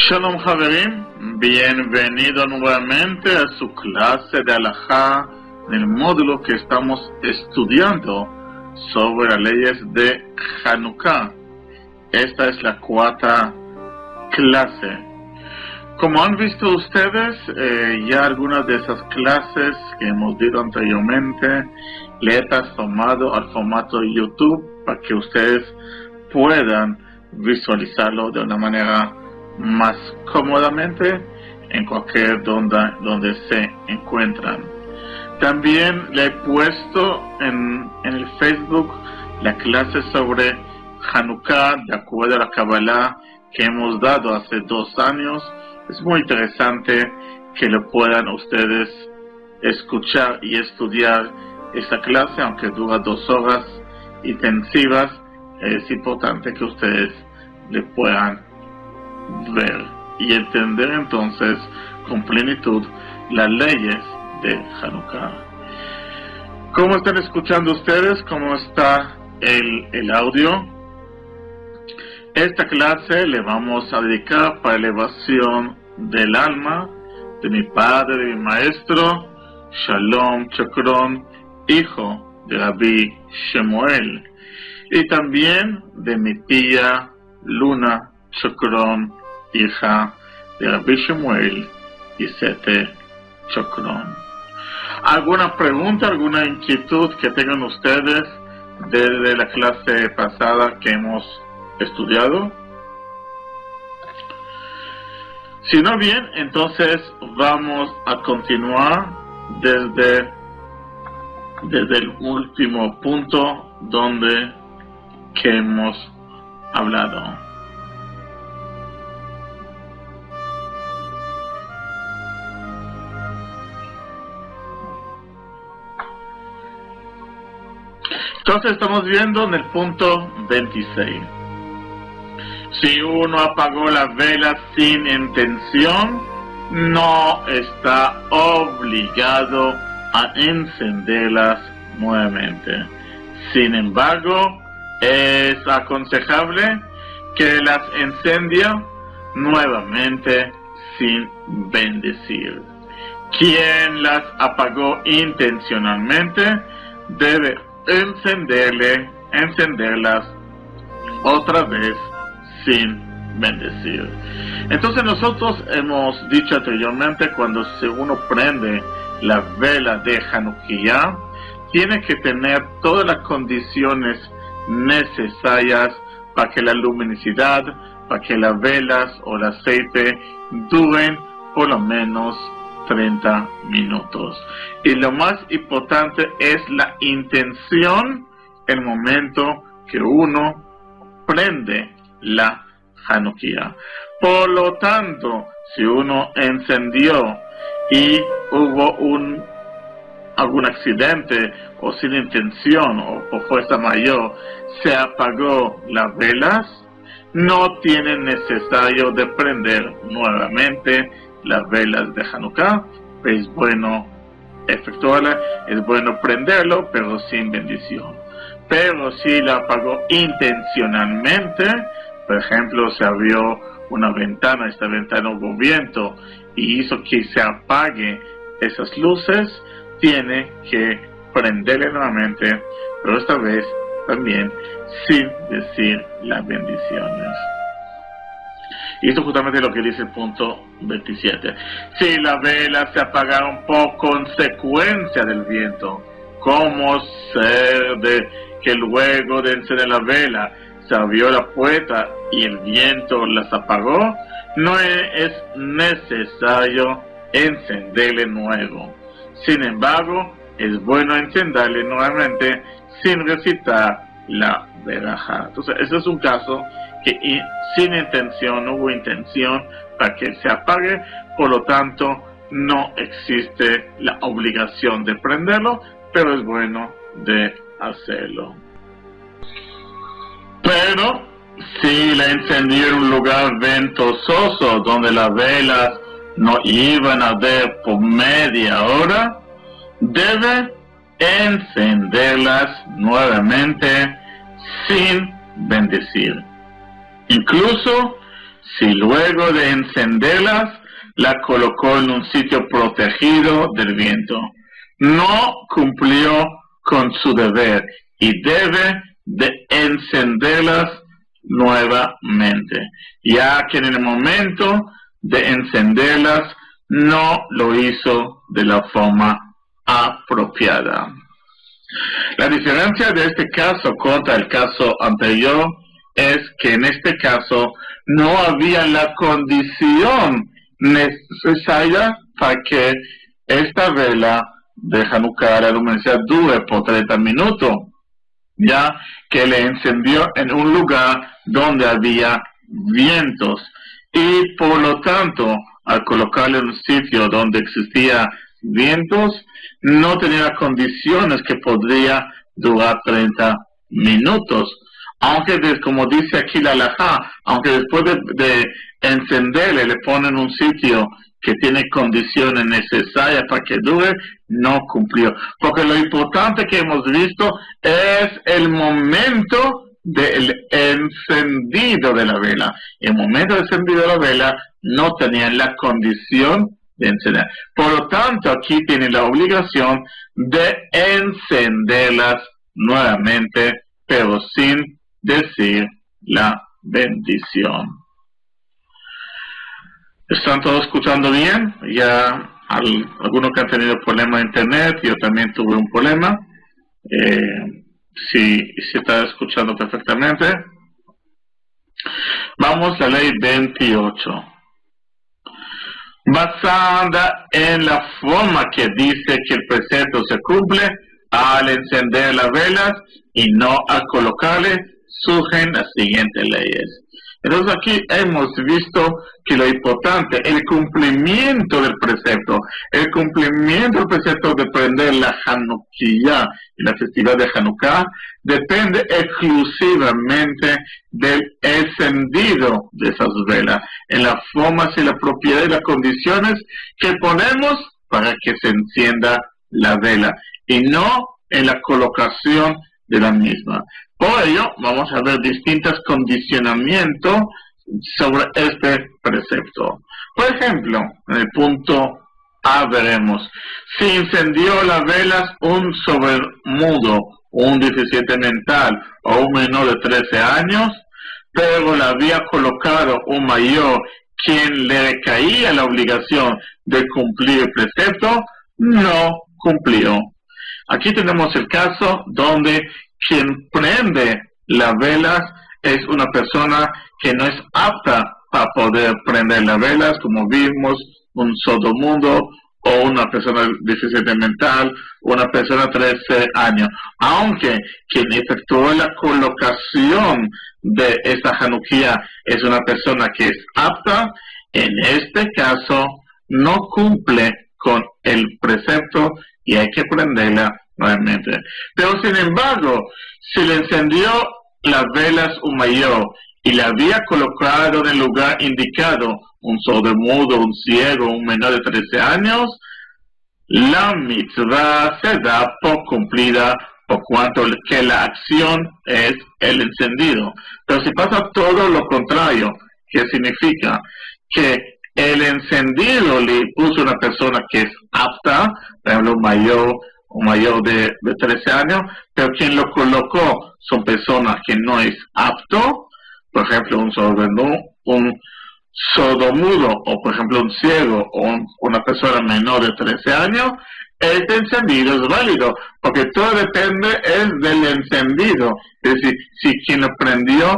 Shalom Haverim, bienvenido nuevamente a su clase de Halajá en el módulo que estamos estudiando sobre las leyes de Hanukkah. Esta es la cuarta clase. Como han visto ustedes, ya algunas de esas clases que hemos dado anteriormente le he transformado al formato YouTube para que ustedes puedan visualizarlo de una manera más cómodamente en cualquier donde se encuentran. También le he puesto en el Facebook la clase sobre Hanukkah de acuerdo a la Kabbalah que hemos dado hace 2 años. Es muy interesante que lo puedan ustedes escuchar y estudiar esta clase, aunque dura 2 horas intensivas. Es importante que ustedes le puedan ver y entender entonces con plenitud las leyes de Hanukkah. ¿Cómo están escuchando ustedes? ¿Cómo está el audio? Esta clase le vamos a dedicar para elevación del alma de mi padre, de mi maestro Shalom Chokron, hijo de Rabbi Shemuel, y también de mi tía Luna Chokron, hija de Rabbi Shemuel y Sete Chokron. ¿Alguna pregunta, alguna inquietud que tengan ustedes desde la clase pasada que hemos estudiado? Si no, bien, entonces vamos a continuar desde el último punto donde que hemos hablado. Entonces estamos viendo en el punto 26. Si uno apagó las velas sin intención, no está obligado a encenderlas nuevamente. Sin embargo, es aconsejable que las encienda nuevamente sin bendecir. Quien las apagó intencionalmente debe encenderlas otra vez sin bendecir. Entonces nosotros hemos dicho anteriormente, cuando uno prende la vela de Hanukkah, tiene que tener todas las condiciones necesarias para que la luminosidad, para que las velas o el aceite duren por lo menos 30 minutos. Y lo más importante es la intención, el momento que uno prende la Hanukkah. Por lo tanto, si uno encendió y hubo algún accidente o sin intención o por fuerza mayor se apagó las velas, no tiene necesario de prender nuevamente las velas de Hanukkah. Es bueno efectuarla, es bueno prenderlo, pero sin bendición. Pero si la apagó intencionalmente, por ejemplo, se abrió una ventana, esta ventana hubo viento y hizo que se apague esas luces, tiene que prenderle nuevamente, pero esta vez también sin decir las bendiciones. Y esto justamente es lo que dice el punto 27. Si las velas se apagaron por consecuencia del viento, como ser de que luego de encender la vela se abrió la puerta y el viento las apagó, no es necesario encenderle nuevo. Sin embargo, es bueno encenderle nuevamente sin recitar la verajá. Entonces, ese es un caso que sin intención, no hubo intención para que se apague, por lo tanto, no existe la obligación de prenderlo, pero es bueno de hacerlo. Pero, si la encendió en un lugar ventoso donde las velas no iban a arder por media hora, debe encenderlas nuevamente sin bendecir. Incluso si luego de encenderlas, la colocó en un sitio protegido del viento, no cumplió con su deber y debe de encenderlas nuevamente, ya que en el momento de encenderlas no lo hizo de la forma apropiada. La diferencia de este caso contra el caso anterior es que en este caso no había la condición necesaria para que esta vela de Hanukkah, la luminiscencia, dure por 30 minutos, ya que le encendió en un lugar donde había vientos y por lo tanto al colocarle en un sitio donde existía vientos no tenía condiciones que podría durar 30 minutos, aunque como dice aquí la halajá, aunque después de encenderle le ponen un sitio que tiene condiciones necesarias para que dure, no cumplió. Porque lo importante que hemos visto es el momento del encendido de la vela. En el momento del encendido de la vela no tenían la condición de encender. Por lo tanto, aquí tienen la obligación de encenderlas nuevamente, pero sin decir la bendición. ¿Están todos escuchando bien? Ya algunos que han tenido problemas de internet, yo también tuve un problema. Si está escuchando perfectamente. Vamos a la ley 28. Basada en la forma que dice que el precepto se cumple al encender las velas y no al colocarle, surgen las siguientes leyes. Entonces aquí hemos visto que lo importante, el cumplimiento del precepto de prender la Hanukkah y la festividad de Hanukkah, depende exclusivamente del encendido de esas velas, en las formas y la propiedad y las condiciones que ponemos para que se encienda la vela, y no en la colocación de la misma. Por ello, vamos a ver distintos condicionamientos sobre este precepto. Por ejemplo, en el punto A veremos, si incendió las velas un sordomudo, un deficiente mental o un menor de 13 años, pero le había colocado un mayor quien le recaía la obligación de cumplir el precepto, no cumplió. Aquí tenemos el caso donde quien prende las velas es una persona que no es apta para poder prender las velas, como vimos, un sordomudo o una persona deficiente mental, una persona de 13 años. Aunque quien efectuó la colocación de esta Hanukkah es una persona que es apta, en este caso no cumple con el precepto y hay que prenderla nuevamente. Pero sin embargo, si le encendió las velas un mayor y le había colocado en el lugar indicado un sordomudo, un ciego, un menor de 13 años, la mitzvah se da por cumplida por cuanto que la acción es el encendido. Pero si pasa todo lo contrario, ¿qué significa? Que el encendido le puso una persona que es apta, por ejemplo, un mayor de 13 años, pero quien lo colocó son personas que no es apto, por ejemplo, un sordomudo, o por ejemplo un ciego, o una persona menor de 13 años, este encendido es válido, porque todo depende del encendido. Es decir, si quien lo prendió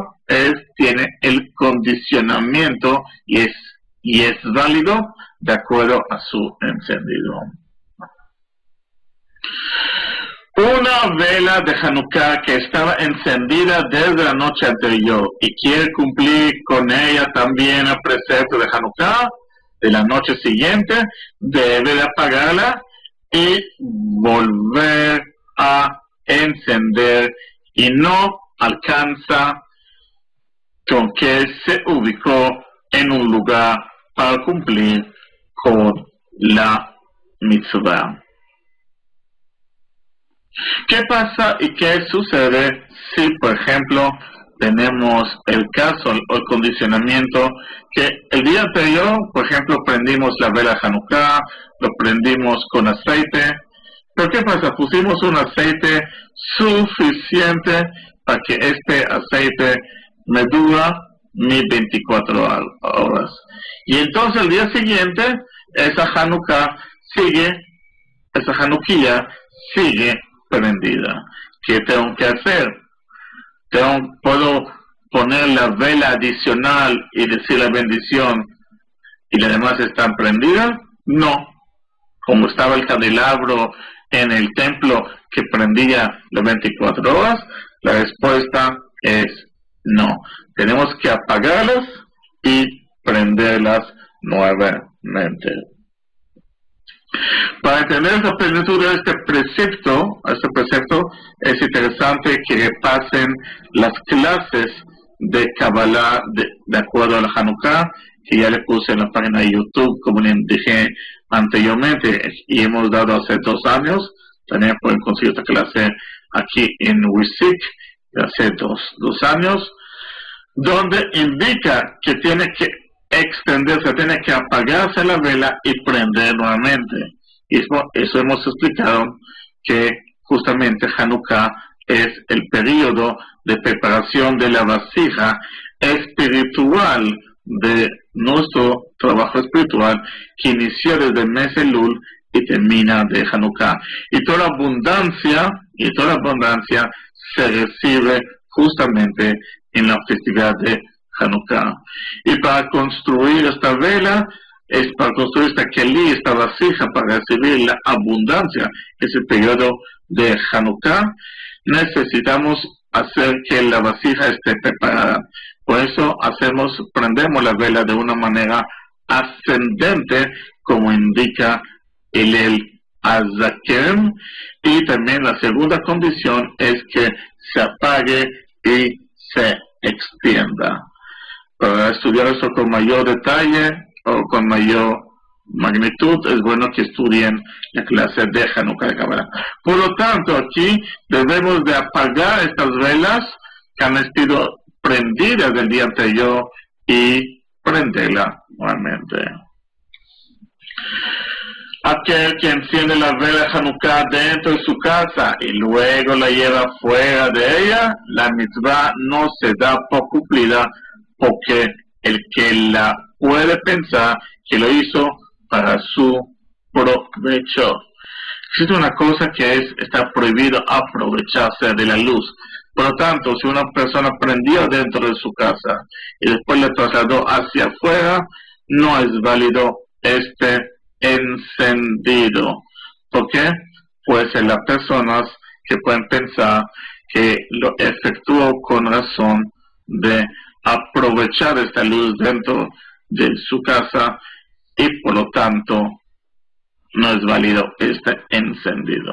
tiene el condicionamiento y es válido de acuerdo a su encendido. Una vela de Hanukkah que estaba encendida desde la noche anterior y quiere cumplir con ella también el precepto de Hanukkah de la noche siguiente, debe de apagarla y volver a encender, y no alcanza con que se ubicó en un lugar para cumplir con la mitzvah. ¿Qué pasa y qué sucede si, por ejemplo, tenemos el caso o el condicionamiento que el día anterior, por ejemplo, prendimos la vela Hanukkah, lo prendimos con aceite, pero ¿qué pasa? Pusimos un aceite suficiente para que este aceite me dura mis 24 horas. Y entonces el día siguiente, esa Hanukkah esa Hanukkah sigue prendida. ¿Qué tengo que hacer? ¿Puedo poner la vela adicional y decir la bendición y las demás están prendidas? No. Como estaba el candelabro en el templo que prendía las 24 horas, la respuesta es no. Tenemos que apagarlas y prenderlas nuevamente. Para entender esa plenitud de este precepto, es interesante que pasen las clases de Kabbalah de acuerdo a la Hanukkah, que ya le puse en la página de YouTube, como les dije anteriormente, y hemos dado hace 2 años. También pueden conseguir esta clase aquí en WISIC, hace dos años, donde indica que tiene que extenderse, tiene que apagarse la vela y prender nuevamente. Y eso hemos explicado, que justamente Hanukkah es el periodo de preparación de la vasija espiritual de nuestro trabajo espiritual, que inicia desde el mes Elul y termina de Hanukkah. Y toda abundancia se recibe justamente en la festividad de Hanukkah. Y para construir esta vela, para construir esta keli, esta vasija, para recibir la abundancia, que es el periodo de Hanukkah, necesitamos hacer que la vasija esté preparada. Por eso prendemos la vela de una manera ascendente, como indica el Azaken, y también la segunda condición es que se apague y se extienda. Para estudiar eso con mayor detalle o con mayor magnitud, es bueno que estudien la clase de Hanukkah de Kabbalah. Por lo tanto, aquí debemos de apagar estas velas que han sido prendidas del día anterior y prenderla nuevamente. Aquel que enciende la vela Hanukkah dentro de su casa y luego la lleva fuera de ella, la mitzvah no se da por cumplida, porque el que la puede pensar que lo hizo para su provecho. Existe una cosa que está prohibido aprovecharse de la luz. Por lo tanto, si una persona prendió dentro de su casa y después le trasladó hacia afuera, no es válido este encendido. ¿Por qué? Pues las personas que pueden pensar que lo efectuó con razón de aprovechar esta luz dentro de su casa, y por lo tanto no es válido este encendido.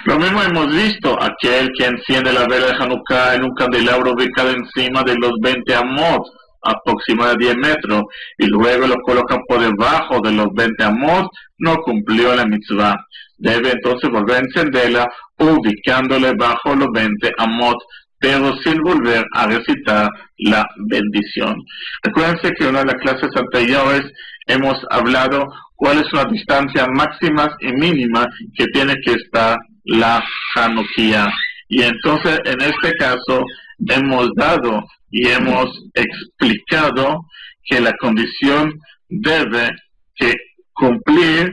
Lo mismo hemos visto, aquel que enciende la vela de Hanukkah en un candelabro ubicado encima de los 20 amot, aproximadamente 10 metros, y luego lo coloca por debajo de los 20 amot, no cumplió la mitzvah. Debe entonces volver a encenderla ubicándole bajo los 20 amot, pero sin volver a recitar la bendición. Recuérdense que en una de las clases anteriores hemos hablado cuál es la distancia máxima y mínima que tiene que estar la Hanukkah. Y entonces en este caso hemos dado y hemos explicado que la condición debe que cumplir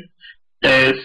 es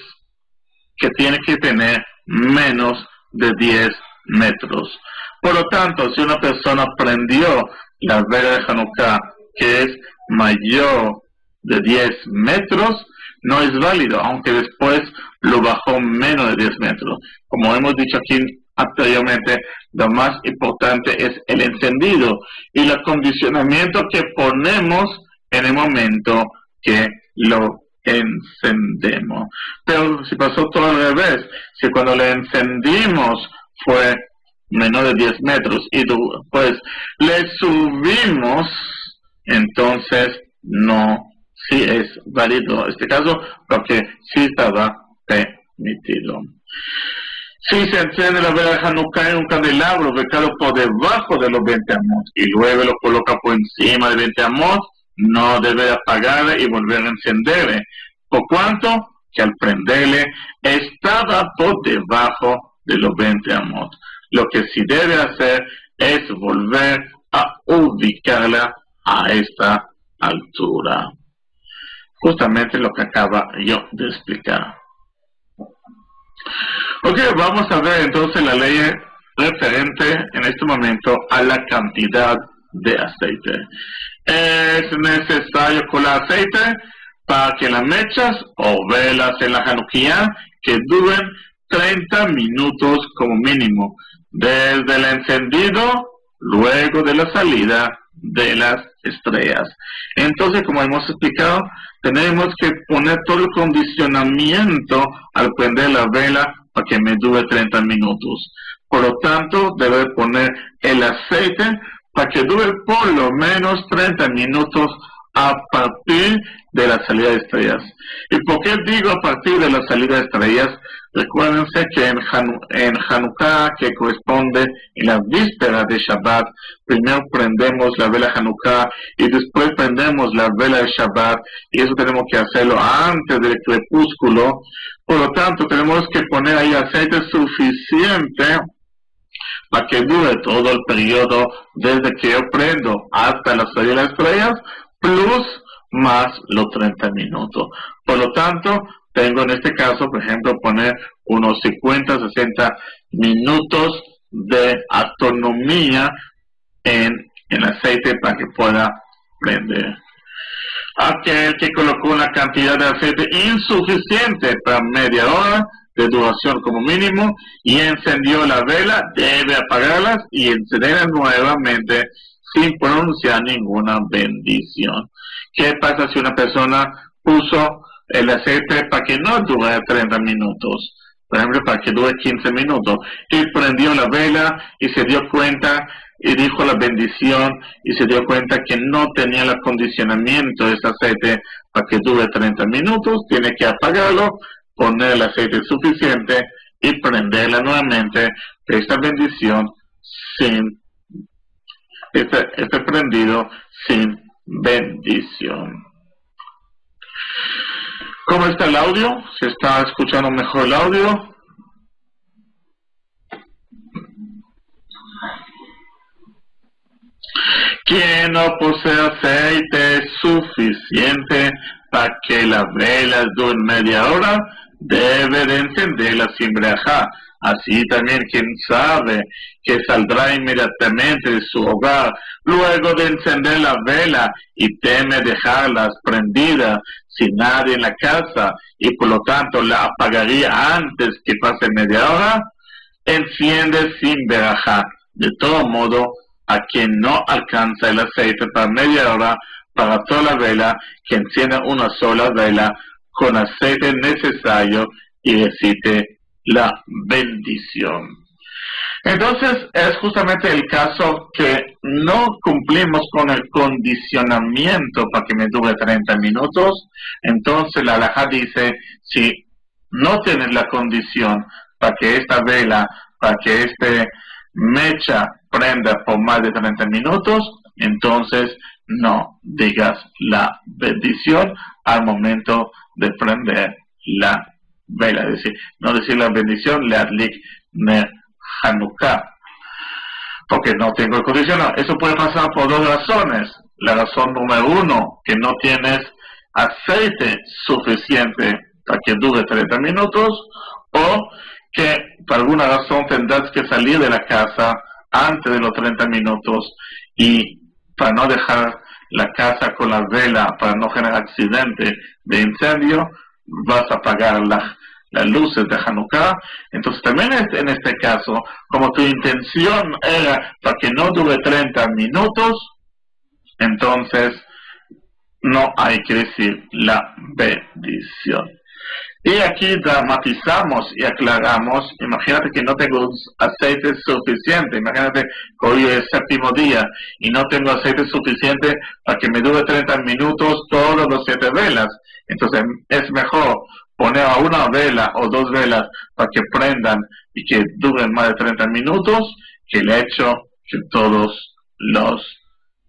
que tiene que tener menos de 10 metros. Por lo tanto, si una persona prendió la vela de Hanukkah que es mayor de 10 metros, no es válido, aunque después lo bajó menos de 10 metros. Como hemos dicho aquí anteriormente, lo más importante es el encendido y el acondicionamiento que ponemos en el momento que lo encendemos. Pero si pasó todo al revés, si cuando le encendimos fue menos de 10 metros y después le subimos, entonces no, sí es válido este caso, porque sí estaba permitido. Si se enciende la vela de Hanukkah en un candelabro ubicado por debajo de los 20 amos y luego lo coloca por encima de 20 amos, no debe apagarla y volver a encenderla, por cuanto que al prenderle estaba por debajo de los 20 amos. Lo que sí debe hacer es volver a ubicarla a esta altura. Justamente lo que acaba yo de explicar. Ok, vamos a ver entonces la ley referente en este momento a la cantidad de aceite. Es necesario colar aceite para que las mechas o velas en la Hanukkah que duren 30 minutos como mínimo, desde el encendido, luego de la salida de las estrellas. Entonces, como hemos explicado, tenemos que poner todo el condicionamiento al prender la vela para que me dure 30 minutos. Por lo tanto, debe poner el aceite para que dure por lo menos 30 minutos a partir de la salida de estrellas. ¿Y por qué digo a partir de la salida de estrellas? Recuérdense que en Hanukkah, que corresponde en la víspera de Shabbat, primero prendemos la vela Hanukkah y después prendemos la vela de Shabbat, y eso tenemos que hacerlo antes del crepúsculo. Por lo tanto, tenemos que poner ahí aceite suficiente para que dure todo el periodo desde que yo prendo hasta la salida de las estrellas, plus más los 30 minutos. Por lo tanto, tengo en este caso, por ejemplo, poner unos 50, 60 minutos de autonomía en el aceite para que pueda prender. Aquel que colocó una cantidad de aceite insuficiente para media hora de duración como mínimo y encendió la vela, debe apagarlas y encenderlas nuevamente sin pronunciar ninguna bendición. ¿Qué pasa si una persona puso el aceite para que no dure 30 minutos? Por ejemplo, para que dure 15 minutos. Y prendió la vela y se dio cuenta y dijo la bendición y se dio cuenta que no tenía el acondicionamiento de ese aceite para que dure 30 minutos. Tiene que apagarlo, poner el aceite suficiente y prenderla nuevamente. Esta bendición sin este prendido sin bendición. ¿Cómo está el audio? ¿Se está escuchando mejor el audio? Quien no posee aceite suficiente para que las velas duren media hora, debe de encenderla sin brajá. Así también quien sabe que saldrá inmediatamente de su hogar luego de encender la vela y teme dejarlas prendidas sin nadie en la casa y por lo tanto la apagaría antes que pase media hora, enciende sin verajá. De todo modo, a quien no alcanza el aceite para media hora para toda la vela, que encienda una sola vela con aceite necesario y recite la bendición. Entonces es justamente el caso que no cumplimos con el condicionamiento para que me dure 30 minutos. Entonces la halajá dice, si no tienes la condición para que esta vela, para que este mecha prenda por más de 30 minutos, entonces no digas la bendición al momento de prender la vela, es decir, no decir la bendición, leadlik ner Hanukkah, porque no tengo el condicional. Eso puede pasar por dos razones. La razón número uno, que no tienes aceite suficiente para que dure 30 minutos, o que por alguna razón tendrás que salir de la casa antes de los 30 minutos y para no dejar la casa con la vela, para no generar accidente de incendio, vas a apagar las luces de Hanukkah. Entonces también en este caso, como tu intención era para que no dure 30 minutos, entonces no hay que decir la bendición. Y aquí dramatizamos y aclaramos. Imagínate que no tengo aceite suficiente. Imagínate que hoy es el séptimo día y no tengo aceite suficiente para que me dure 30 minutos todos los 7 velas. Entonces es mejor poner a una vela o dos velas para que prendan y que duren más de 30 minutos, que el hecho que todos los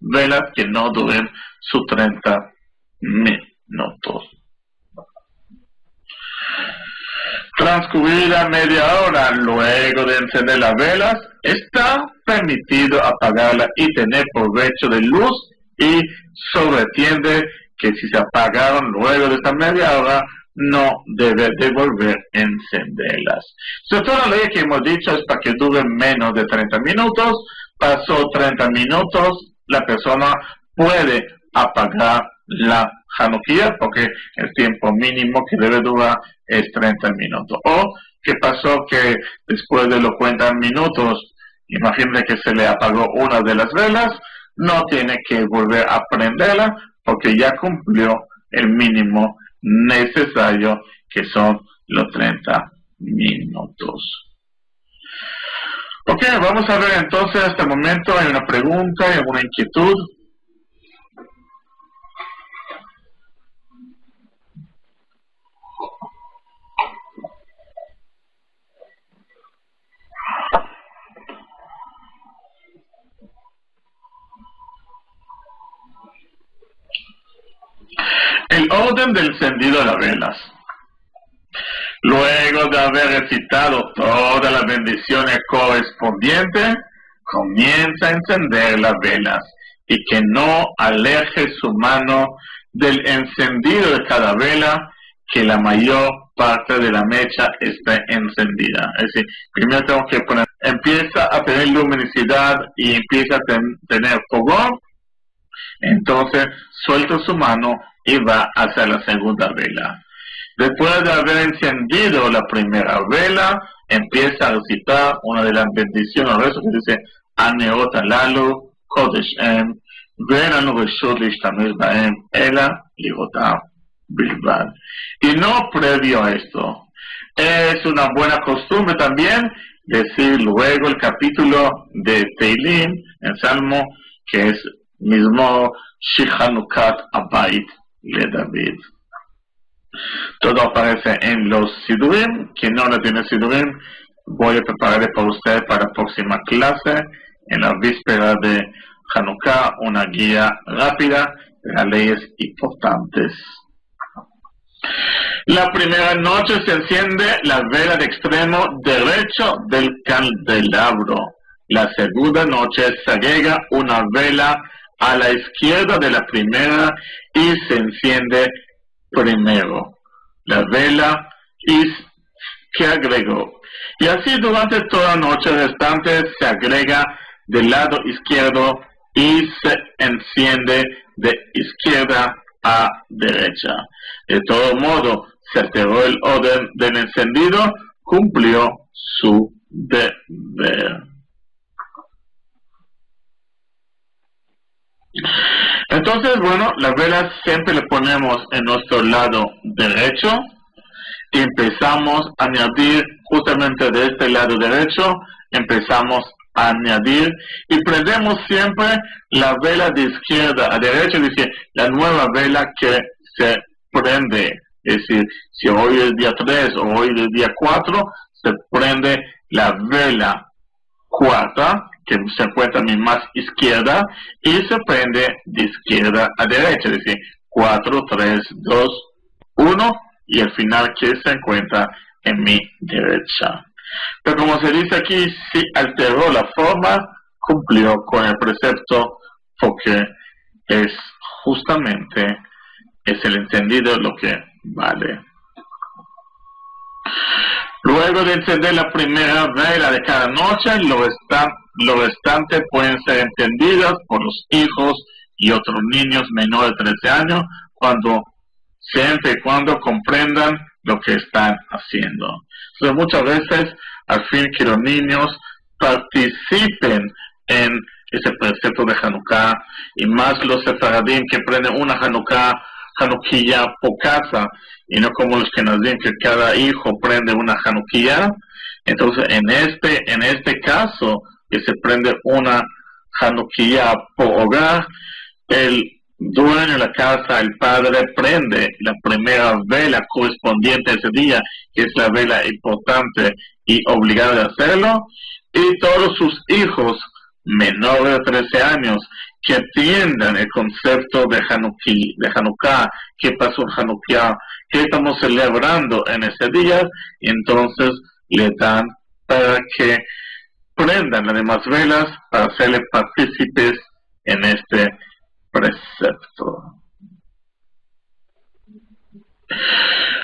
velas que no duren sus 30 minutos. Transcurrida media hora luego de encender las velas, está permitido apagarla y tener provecho de luz, y sobreentiende que si se apagaron luego de esta media hora, no debe de volver a encenderlas. Toda la ley que hemos dicho es para que duren menos de 30 minutos. Pasó 30 minutos, la persona puede apagar la Hanukkah, porque el tiempo mínimo que debe durar es 30 minutos. O que pasó que después de los 40 minutos, imagínate que se le apagó una de las velas, no tiene que volver a prenderla porque ya cumplió el mínimo necesario, que son los 30 minutos. Ok, vamos a ver entonces hasta el momento. Hay una pregunta, hay alguna inquietud. El orden del encendido de las velas. Luego de haber recitado todas las bendiciones correspondientes, comienza a encender las velas y que no aleje su mano del encendido de cada vela, que la mayor parte de la mecha esté encendida. Es decir, primero tengo que poner, empieza a tener luminosidad y empieza a tener fogón, entonces suelta su mano y va hacia la segunda vela. Después de haber encendido la primera vela, empieza a recitar una de las bendiciones, eso que dice Aneot Alalu Kodesh Em Ve'enu Reshut Lishtamesh Baem Ela Lirotam Bilbad. Y no previo a esto, es una buena costumbre también decir luego el capítulo de Teilim, el Salmo, que es mismo Shichanukat Abayit le David. Todo aparece en los Sidurim. Quien no lo tiene Sidurim, voy a preparar para usted para la próxima clase, en la víspera de Hanukkah, una guía rápida de las leyes importantes. La primera noche se enciende la vela de extremo derecho del candelabro. La segunda noche se agrega una vela a la izquierda de la primera y se enciende primero la vela que agregó. Y así durante toda la noche restante se agrega del lado izquierdo y se enciende de izquierda a derecha. De todo modo, se alteró el orden del encendido, cumplió su deber. Entonces, bueno, las velas siempre le ponemos en nuestro lado derecho y empezamos a añadir justamente de este lado derecho, empezamos a añadir y prendemos siempre la vela de izquierda a derecha, es decir, la nueva vela que se prende. Es decir, si hoy es día 3 o hoy es día 4, se prende la vela cuarta, que se encuentra a mi más izquierda, y se prende de izquierda a derecha, es decir, 4, 3, 2, 1, y el final que se encuentra en mi derecha. Pero como se dice aquí, si alteró la forma, cumplió con el precepto, porque es justamente el encendido lo que vale. Luego de encender la primera vela de cada noche, lo restante pueden ser encendidas por los hijos y otros niños menores de 13 años, siempre y cuando comprendan lo que están haciendo. Entonces, muchas veces, al fin que los niños participen en ese precepto de Hanukkah, y más los sefaradim que prenden una Hanukkah por casa, y no como los kenazim que cada hijo prende una Hanukkah. Entonces, en este caso, que se prende una Hanukkah por hogar, el dueño de la casa, el padre, prende la primera vela correspondiente a ese día, que es la vela importante y obligada de hacerlo, y todos sus hijos menores de 13 años que atiendan el concepto de Hanukkah, qué pasó en Hanukkah, qué estamos celebrando en ese día, y entonces le dan para que prendan las demás velas para hacerle partícipes en este precepto.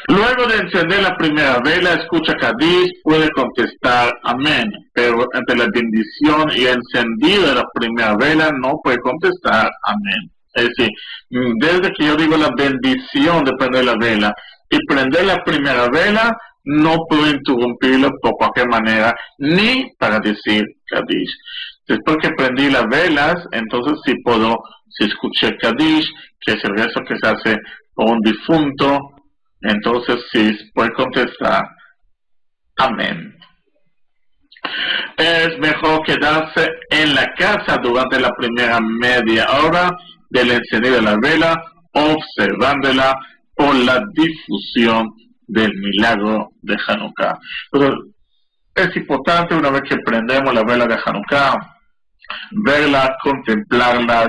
Luego de encender la primera vela, escucha Kadish, puede contestar amén, pero entre la bendición y el encendido de la primera vela no puede contestar amén. Es decir, desde que yo digo la bendición de prender la vela y prender la primera vela, no puedo interrumpirlo por cualquier manera, ni para decir Kadish. Después que prendí las velas, entonces sí puedo, si escuché Kadish, que es el rezo que se hace por un difunto, entonces sí puede contestar amén. Es mejor quedarse en la casa durante la primera media hora del encendido de la vela, observándola por la difusión del milagro de Hanukkah. Pero es importante, una vez que prendemos la vela de Hanukkah, verlas, contemplarlas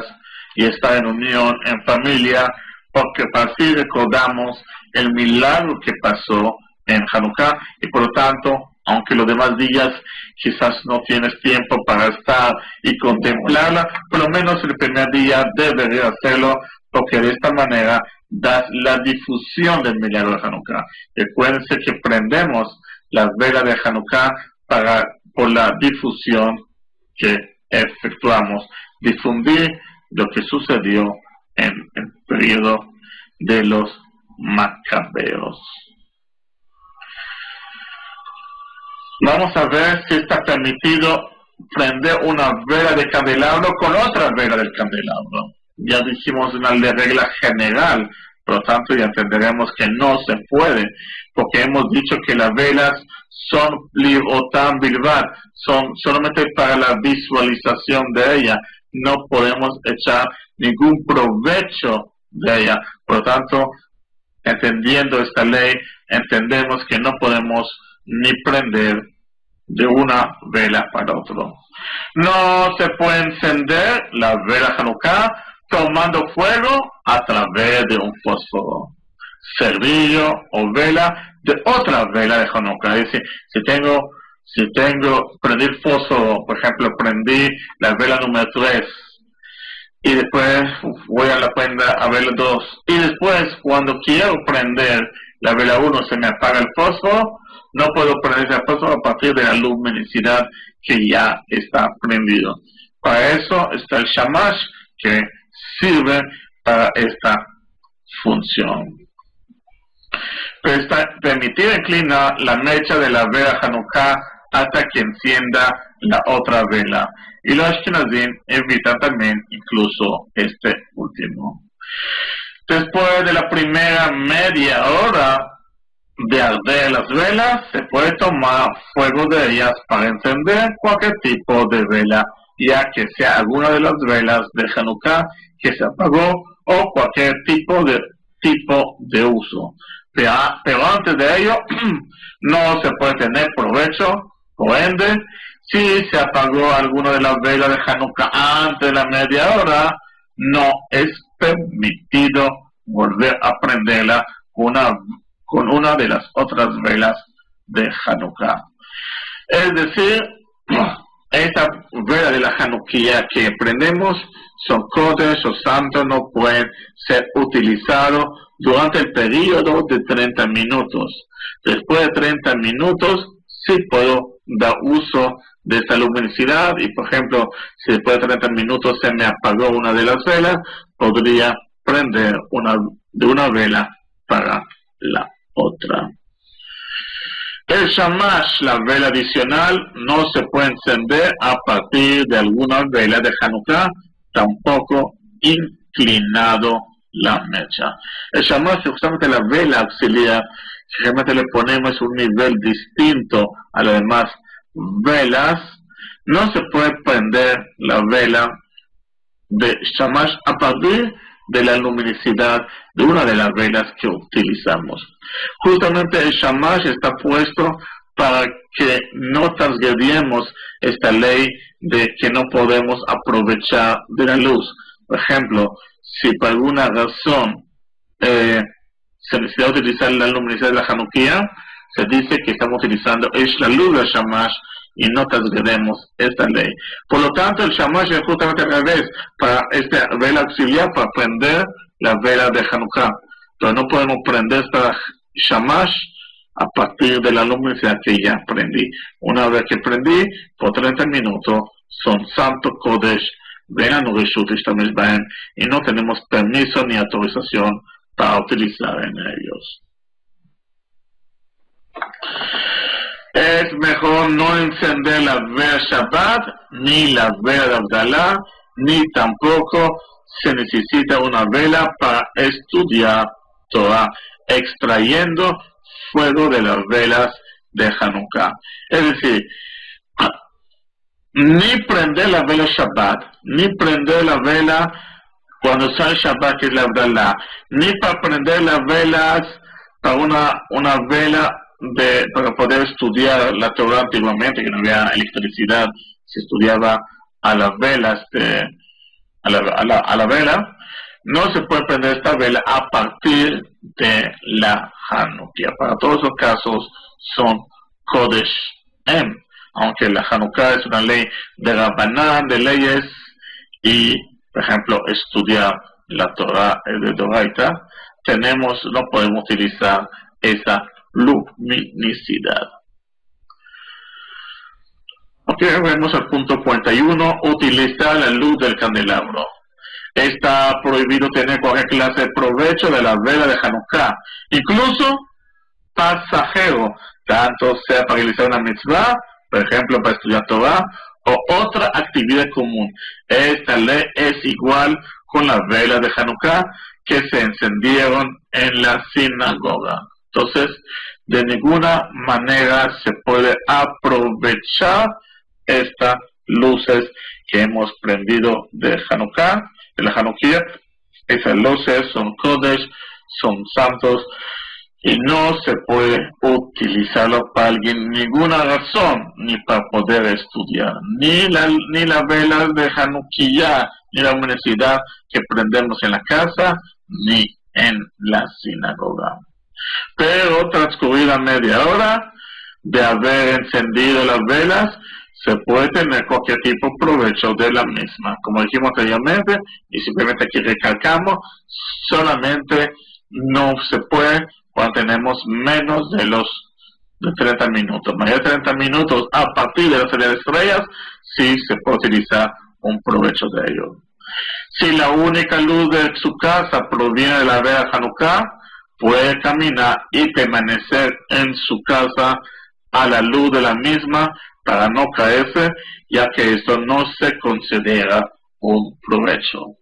y estar en unión, en familia, porque así recordamos el milagro que pasó en Hanukkah, y por lo tanto, aunque los demás días quizás no tienes tiempo para estar y contemplarla, por lo menos el primer día deberías hacerlo, porque de esta manera das la difusión del milagro de Hanukkah. Recuérdense que prendemos las velas de Hanukkah por la difusión que efectuamos, difundir lo que sucedió en el periodo de los Macabeos. Vamos a ver si está permitido prender una vela de candelabro con otra vela del candelabro. Ya dijimos una regla general, por lo tanto ya entenderemos que no se puede, porque hemos dicho que las velas son libotam bilvad, son solamente para la visualización de ella, no podemos echar ningún provecho de ella. Por lo tanto, entendiendo esta ley, entendemos que no podemos ni prender de una vela para otro. No se puede encender la vela Hanukkah tomando fuego a través de un fósforo, cervillo o vela de otra vela de Hanukkah. Es decir, si tengo prendí fósforo, por ejemplo, prendí la vela número 3, y después voy a la prenda a vela 2, y después cuando quiero prender la vela 1 se me apaga el fósforo, no puedo prender el fósforo a partir de la luminosidad que ya está prendido. Para eso está el shamash, que sirve para esta función. Pero está permitido inclinar la mecha de la vela Hanukkah hasta que encienda la otra vela. Y los Ashkenazim evitan también incluso este último. Después de la primera media hora de arder las velas, se puede tomar fuego de ellas para encender cualquier tipo de vela, ya que sea alguna de las velas de Hanukkah que se apagó o cualquier tipo de uso. Pero antes de ello, no se puede tener provecho. Por ende, si se apagó alguna de las velas de Hanukkah antes de la media hora, no es permitido volver a prenderla con una de las otras velas de Hanukkah. Es decir, esta vela de la Hanukkah que prendemos son Kodesh o santos, no pueden ser utilizados durante el periodo de 30 minutos. Después de 30 minutos, sí puedo dar uso de esta luminosidad, y por ejemplo, si después de 30 minutos se me apagó una de las velas, podría prender una vela para la otra. El shamash, la vela adicional, no se puede encender a partir de alguna vela de Hanukkah, tampoco inclinado la mecha. El shamash es justamente la vela auxiliar, que realmente le ponemos un nivel distinto a las demás velas. No se puede prender la vela de shamash a partir de la luminosidad de una de las velas que utilizamos. Justamente el shamash está puesto para que no transgredimos esta ley de que no podemos aprovechar de la luz. Por ejemplo, si por alguna razón se necesita utilizar la luminosidad de la Hanukkah, se dice que estamos utilizando la luz del shamash y no transgredemos esta ley. Por lo tanto, el shamash es justamente al revés, para esta vela auxiliar para prender la vela de Hanukkah. Pero no podemos prender esta shamash a partir de la luminosidad que ya prendí. Una vez que prendí, por 30 minutos, son santo kodesh, y no tenemos permiso ni autorización para utilizar en ellos. Es mejor no encender la vela Shabbat, ni la vela de Abdalá, ni tampoco se necesita una vela para estudiar Torah, extrayendo fuego de las velas de Hanukkah. Es decir, ni prender la vela Shabbat, ni prender la vela cuando sale Shabbat, que es la Abdalá, ni para prender las velas para una vela para poder estudiar la Torah antiguamente, que no había electricidad, se estudiaba a las velas a la vela. No se puede prender esta vela a partir de la Hanukkah. Para todos los casos son Kodesh Em, aunque la Hanukkah es una ley de Rabbanán, de leyes, y por ejemplo estudiar la Torah de Doraita, no podemos utilizar esa luminosidad. Ok, vemos al punto 41, utilizar la luz del candelabro. Está prohibido tener cualquier clase de provecho de la vela de Hanukkah, incluso pasajero, tanto sea para realizar una mitzvah, por ejemplo para estudiar Torah, o otra actividad común. Esta ley es igual con las velas de Hanukkah que se encendieron en la sinagoga. Entonces, de ninguna manera se puede aprovechar estas luces que hemos prendido de Hanukkah, de la Hanukkah. Esas luces son Kodesh, son santos, y no se puede utilizarlo para ninguna razón, ni para poder estudiar, ni las velas de Hanukkah, ni la luminosidad que prendemos en la casa, ni en la sinagoga. Pero transcurrida media hora de haber encendido las velas, se puede tener cualquier tipo de provecho de la misma. Como dijimos anteriormente, y simplemente aquí recalcamos, solamente no se puede cuando tenemos menos de 30 minutos. Más de 30 minutos a partir de la salida de estrellas, sí se puede utilizar un provecho de ello. Si la única luz de su casa proviene de la vela Hanukkah, puede caminar y permanecer en su casa a la luz de la misma para no caerse, ya que esto no se considera un provecho.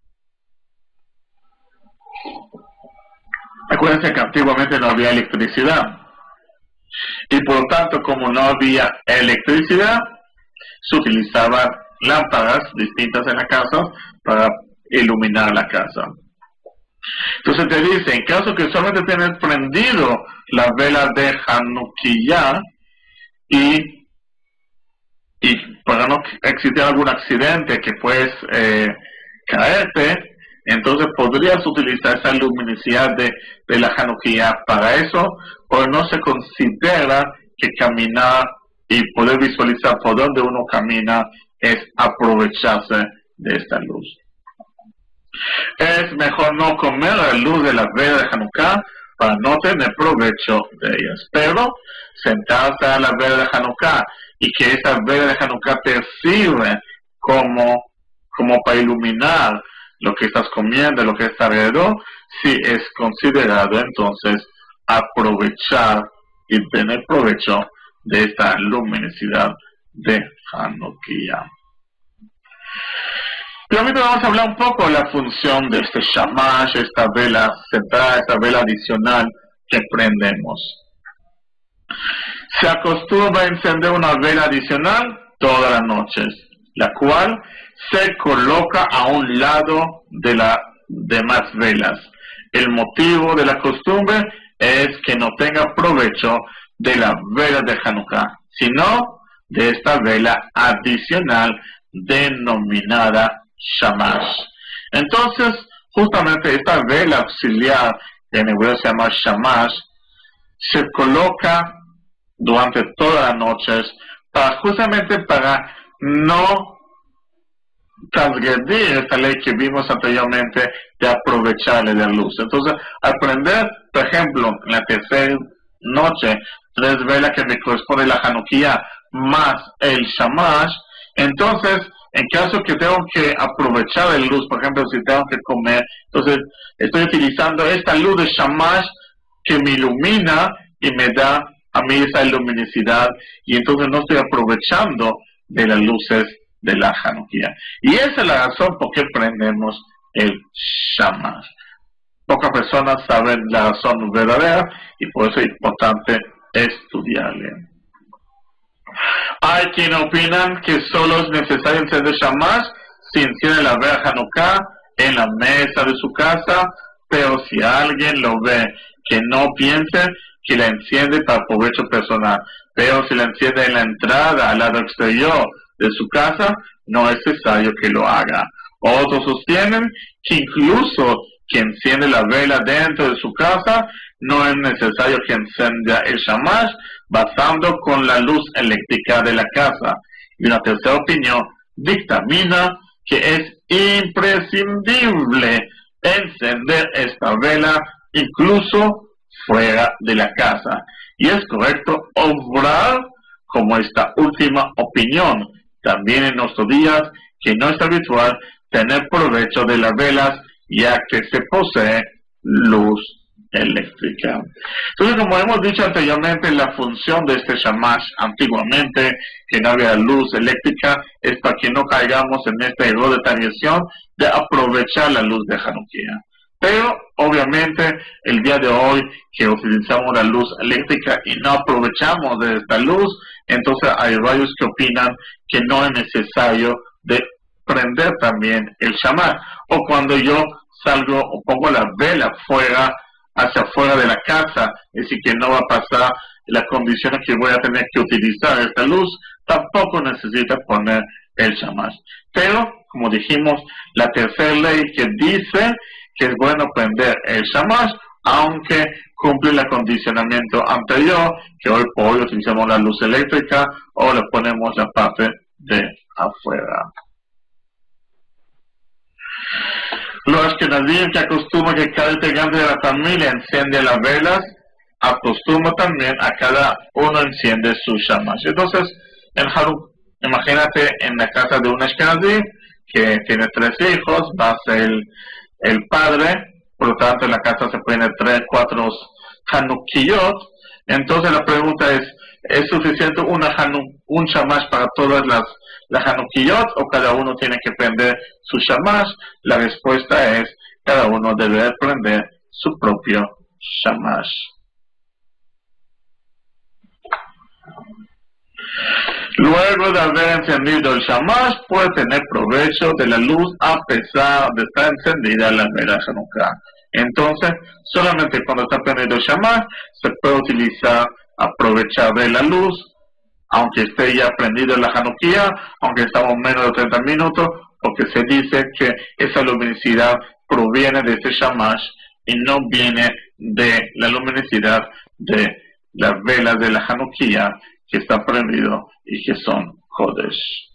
Acuérdense que antiguamente no había electricidad, y por lo tanto, como no había electricidad, se utilizaban lámparas distintas en la casa para iluminar la casa. Entonces te dice, en caso que solamente tienes prendido la vela de Hanukkah y para no existir algún accidente que puedes caerte, entonces podrías utilizar esa luminosidad de la Hanukkah para eso, pero no se considera que caminar y poder visualizar por donde uno camina es aprovecharse de esta luz. Es mejor no comer la luz de la vela de Hanukkah para no tener provecho de ellas, pero sentarse a la vela de Hanukkah y que esa vela de Hanukkah te sirve como para iluminar lo que estás comiendo, lo que está alrededor, sí es considerado entonces aprovechar y tener provecho de esta luminosidad de Hanukkah. Pero ahorita vamos a hablar un poco de la función de este shamash, esta vela central, esta vela adicional que prendemos. Se acostumbra a encender una vela adicional todas las noches, la cual se coloca a un lado de la demás velas. El motivo de la costumbre es que no tenga provecho de la vela de Hanukkah, sino de esta vela adicional denominada Shamash. Entonces, justamente esta vela auxiliar, que en hebreo se llama Shamash, se coloca durante todas las noches justamente para no transgredir esta ley que vimos anteriormente de aprovecharle la luz. Entonces, al prender, por ejemplo, en la tercera noche, 3 velas que me corresponde la Hanukkah más el Shamash, entonces, en caso que tengo que aprovechar la luz, por ejemplo, si tengo que comer, entonces estoy utilizando esta luz de Shamash que me ilumina y me da a mí esa luminosidad, y entonces no estoy aprovechando de las luces de la Hanukkah. Y esa es la razón por qué prendemos el Shamash. Pocas personas saben la razón verdadera y por eso es importante estudiarle. Hay quienes opinan que solo es necesario encender Shamash si enciende la vela Hanukkah en la mesa de su casa, pero si alguien lo ve, que no piense que la enciende para provecho personal, pero si la enciende en la entrada al lado exterior de su casa, no es necesario que lo haga. Otros sostienen que incluso que enciende la vela dentro de su casa, no es necesario que encienda el Shamash basando con la luz eléctrica de la casa. Y una tercera opinión dictamina que es imprescindible encender esta vela incluso fuera de la casa. Y es correcto obrar como esta última opinión. También en nuestros días, que no es habitual tener provecho de las velas, ya que se posee luz eléctrica. Entonces, como hemos dicho anteriormente, la función de este Shamash antiguamente, que no había luz eléctrica, es para que no caigamos en este error de transgresión de aprovechar la luz de Hanukkah. Pero, obviamente, el día de hoy que utilizamos la luz eléctrica y no aprovechamos de esta luz, entonces hay varios que opinan que no es necesario de prender también el Shamash. O cuando yo salgo o pongo la vela hacia afuera de la casa, es decir, que no va a pasar las condiciones que voy a tener que utilizar esta luz, tampoco necesita poner el Shamash. Pero, como dijimos, la tercera ley que dice que es bueno prender el Shamash, aunque cumple el acondicionamiento anterior, que hoy por hoy utilizamos la luz eléctrica o le ponemos la parte de afuera. Los ashkenazim que acostumbran que cada integrante de la familia enciende las velas, acostumbra también a cada uno enciende su Shamash. Entonces, en Hanukkah, imagínate en la casa de un ashkenazí que tiene 3 hijos, va a ser el padre, por lo tanto en la casa se pueden 3, 4 Hanukkiyot. Entonces la pregunta ¿es suficiente un Shamash para todas las Hanukkiyot o cada uno tiene que prender su Shamash? La respuesta es, cada uno debe prender su propio Shamash. Luego de haber encendido el Shamash, puede tener provecho de la luz a pesar de estar encendida la vela Hanukkah. Entonces, solamente cuando está prendido el Shamash, se puede utilizar, aprovechar de la luz, aunque esté ya prendido la Hanukkah, aunque estamos menos de 30 minutos, porque se dice que esa luminosidad proviene de ese Shamash y no viene de la luminosidad de las velas de la Hanukkah que está prendido y que son Kodesh.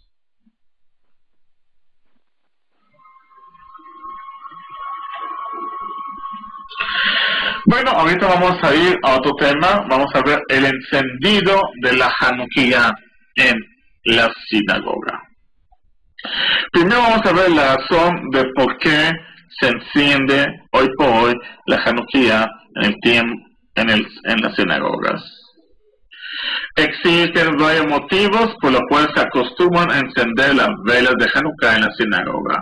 Bueno, ahorita vamos a ir a otro tema. Vamos a ver el encendido de la Hanukkah en la sinagoga. Primero vamos a ver la razón de por qué se enciende hoy por hoy la Hanukkah en las sinagogas. Existen varios motivos por los cuales se acostumbran a encender las velas de Hanukkah en la sinagoga.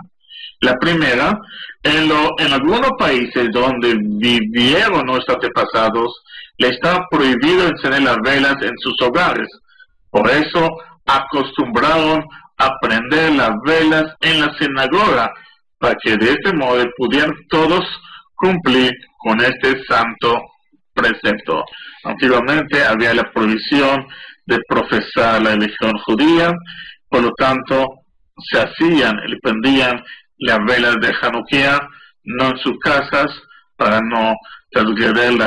La primera, en algunos países donde vivieron nuestros antepasados, le está prohibido encender las velas en sus hogares. Por eso acostumbraron a prender las velas en la sinagoga, para que de este modo pudieran todos cumplir con este santo precepto. Antiguamente había la prohibición de profesar la religión judía, por lo tanto se hacían y prendían las velas de Hanukkah no en sus casas para no transgredir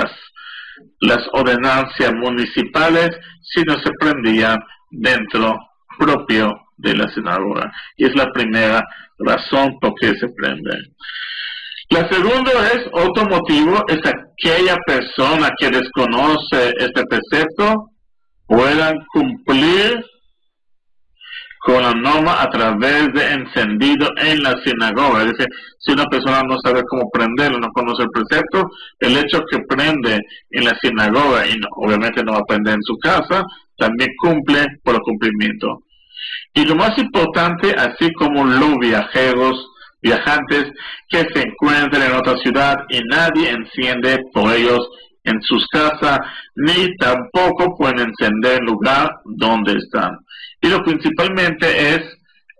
las ordenanzas municipales, sino se prendían dentro propio de la sinagoga. Y es la primera razón por qué se prende. La segunda es, otro motivo, es aquella persona que desconoce este precepto puedan cumplir con la norma a través de encendido en la sinagoga. Es decir, si una persona no sabe cómo prenderlo, no conoce el precepto, el hecho que prende en la sinagoga y obviamente no va a prender en su casa, también cumple por el cumplimiento. Y lo más importante, así como los viajantes que se encuentran en otra ciudad y nadie enciende por ellos en sus casas, ni tampoco pueden encender el lugar donde están. Y lo principalmente es,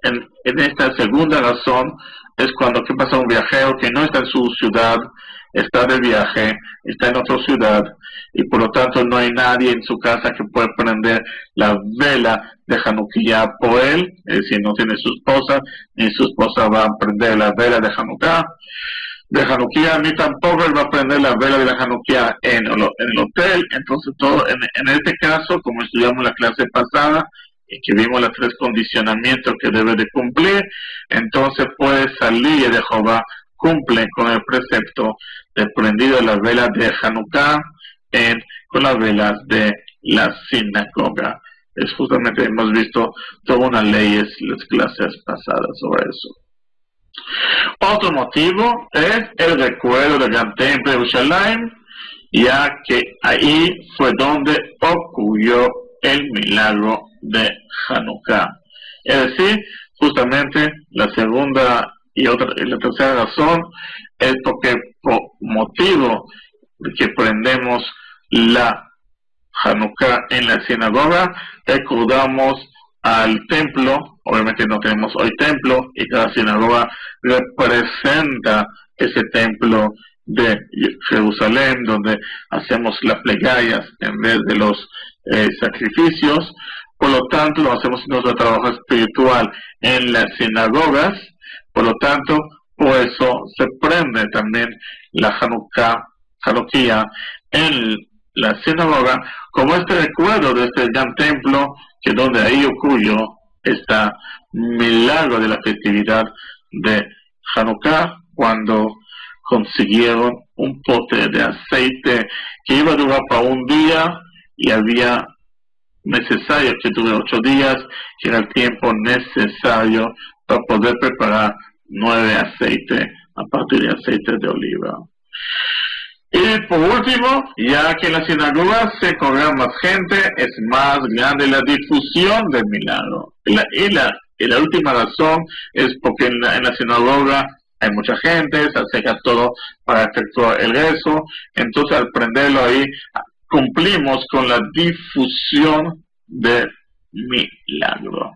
en esta segunda razón, es cuando ¿qué pasa? Un viajero que no está en su ciudad, está de viaje, está en otra ciudad, y por lo tanto no hay nadie en su casa que pueda prender la vela de Hanukkah por él, es decir, no tiene su esposa, ni su esposa va a prender la vela de Hanukkah, ni tampoco él va a prender la vela de la Hanukkah en el hotel. Entonces todo, en este caso, como estudiamos la clase pasada, y que vimos los 3 condicionamientos que debe de cumplir, entonces puede salir de Jehová, cumple con el precepto de prendido la vela de Hanukkah con las velas de la sinagoga. Es justamente, hemos visto toda una ley en las clases pasadas sobre eso. Otro motivo es el recuerdo del Gran Templo de Jerusalén, ya que ahí fue donde ocurrió el milagro de Hanukkah. Es decir, justamente la segunda y la tercera razón es porque por motivo de que prendemos la Hanukkah en la sinagoga, recordamos al templo. Obviamente no tenemos hoy templo y cada sinagoga representa ese templo de Jerusalén donde hacemos las plegarias en vez de los sacrificios. Por lo tanto, lo hacemos en nuestro trabajo espiritual en las sinagogas. Por lo tanto, por eso se prende también la Hanukkah en la sinagoga como este recuerdo de este gran templo, que donde ahí ocurrió este milagro de la festividad de Hanukkah, cuando consiguieron un pote de aceite que iba a durar para un día y había necesario que dure 8 días, que era el tiempo necesario para poder preparar 9 aceites a partir de aceite de oliva. Y por último, ya que en la sinagoga se congrega más gente, es más grande la difusión del milagro. Y la última razón es porque en la sinagoga hay mucha gente, se acerca todo para efectuar el rezo. Entonces, al prenderlo ahí, cumplimos con la difusión del milagro.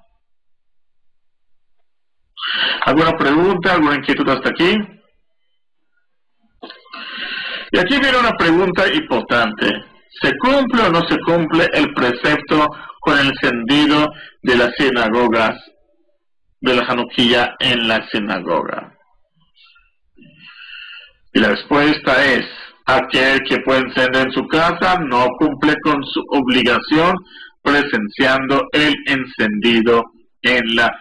¿Alguna pregunta, alguna inquietud hasta aquí? Y aquí viene una pregunta importante. ¿Se cumple o no se cumple el precepto con el encendido de las sinagogas, de la Hanukkah en la sinagoga? Y la respuesta es, aquel que puede encender en su casa no cumple con su obligación presenciando el encendido en la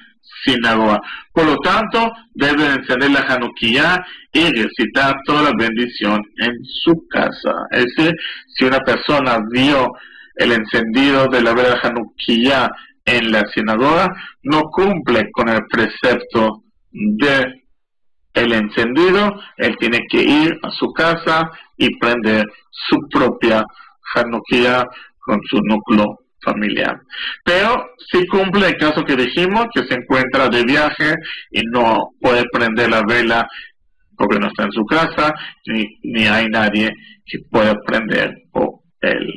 sinagoga. Por lo tanto, debe encender la Hanukkah y recitar toda la bendición en su casa. Es decir, si una persona vio el encendido de la vela Hanukkah en la sinagoga, no cumple con el precepto de el encendido, él tiene que ir a su casa y prender su propia Hanukkah con su núcleo familiar. Pero si cumple el caso que dijimos, que se encuentra de viaje y no puede prender la vela porque no está en su casa, ni hay nadie que pueda prender por él.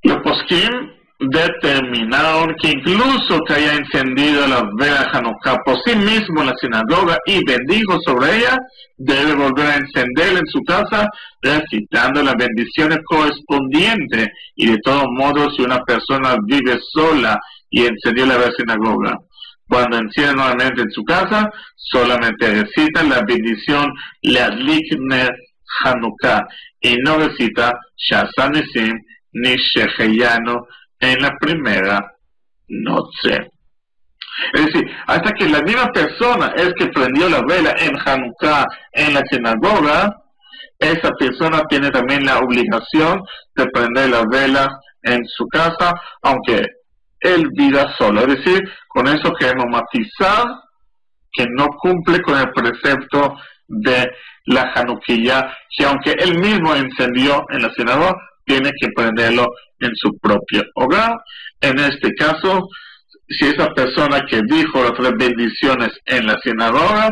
Los poskim determinaron que incluso que haya encendido la vela Hanukkah por sí mismo en la sinagoga y bendijo sobre ella, debe volver a encenderla en su casa, recitando las bendiciones correspondientes. Y de todos modos, si una persona vive sola y encendió la sinagoga, cuando enciende nuevamente en su casa, solamente recita la bendición Leadlik Ner Hanukkah y no recita Shasanisim ni Sheheyanu en la primera noche. Es decir, hasta que la misma persona es que prendió la vela en Hanukkah en la sinagoga, esa persona tiene también la obligación de prender la vela en su casa, aunque él viva solo. Es decir, con eso queremos matizar que no cumple con el precepto de la Hanukkah, que aunque él mismo encendió en la sinagoga, tiene que prenderlo en su propio hogar. En este caso, si esa persona que dijo las tres bendiciones en la sinagoga,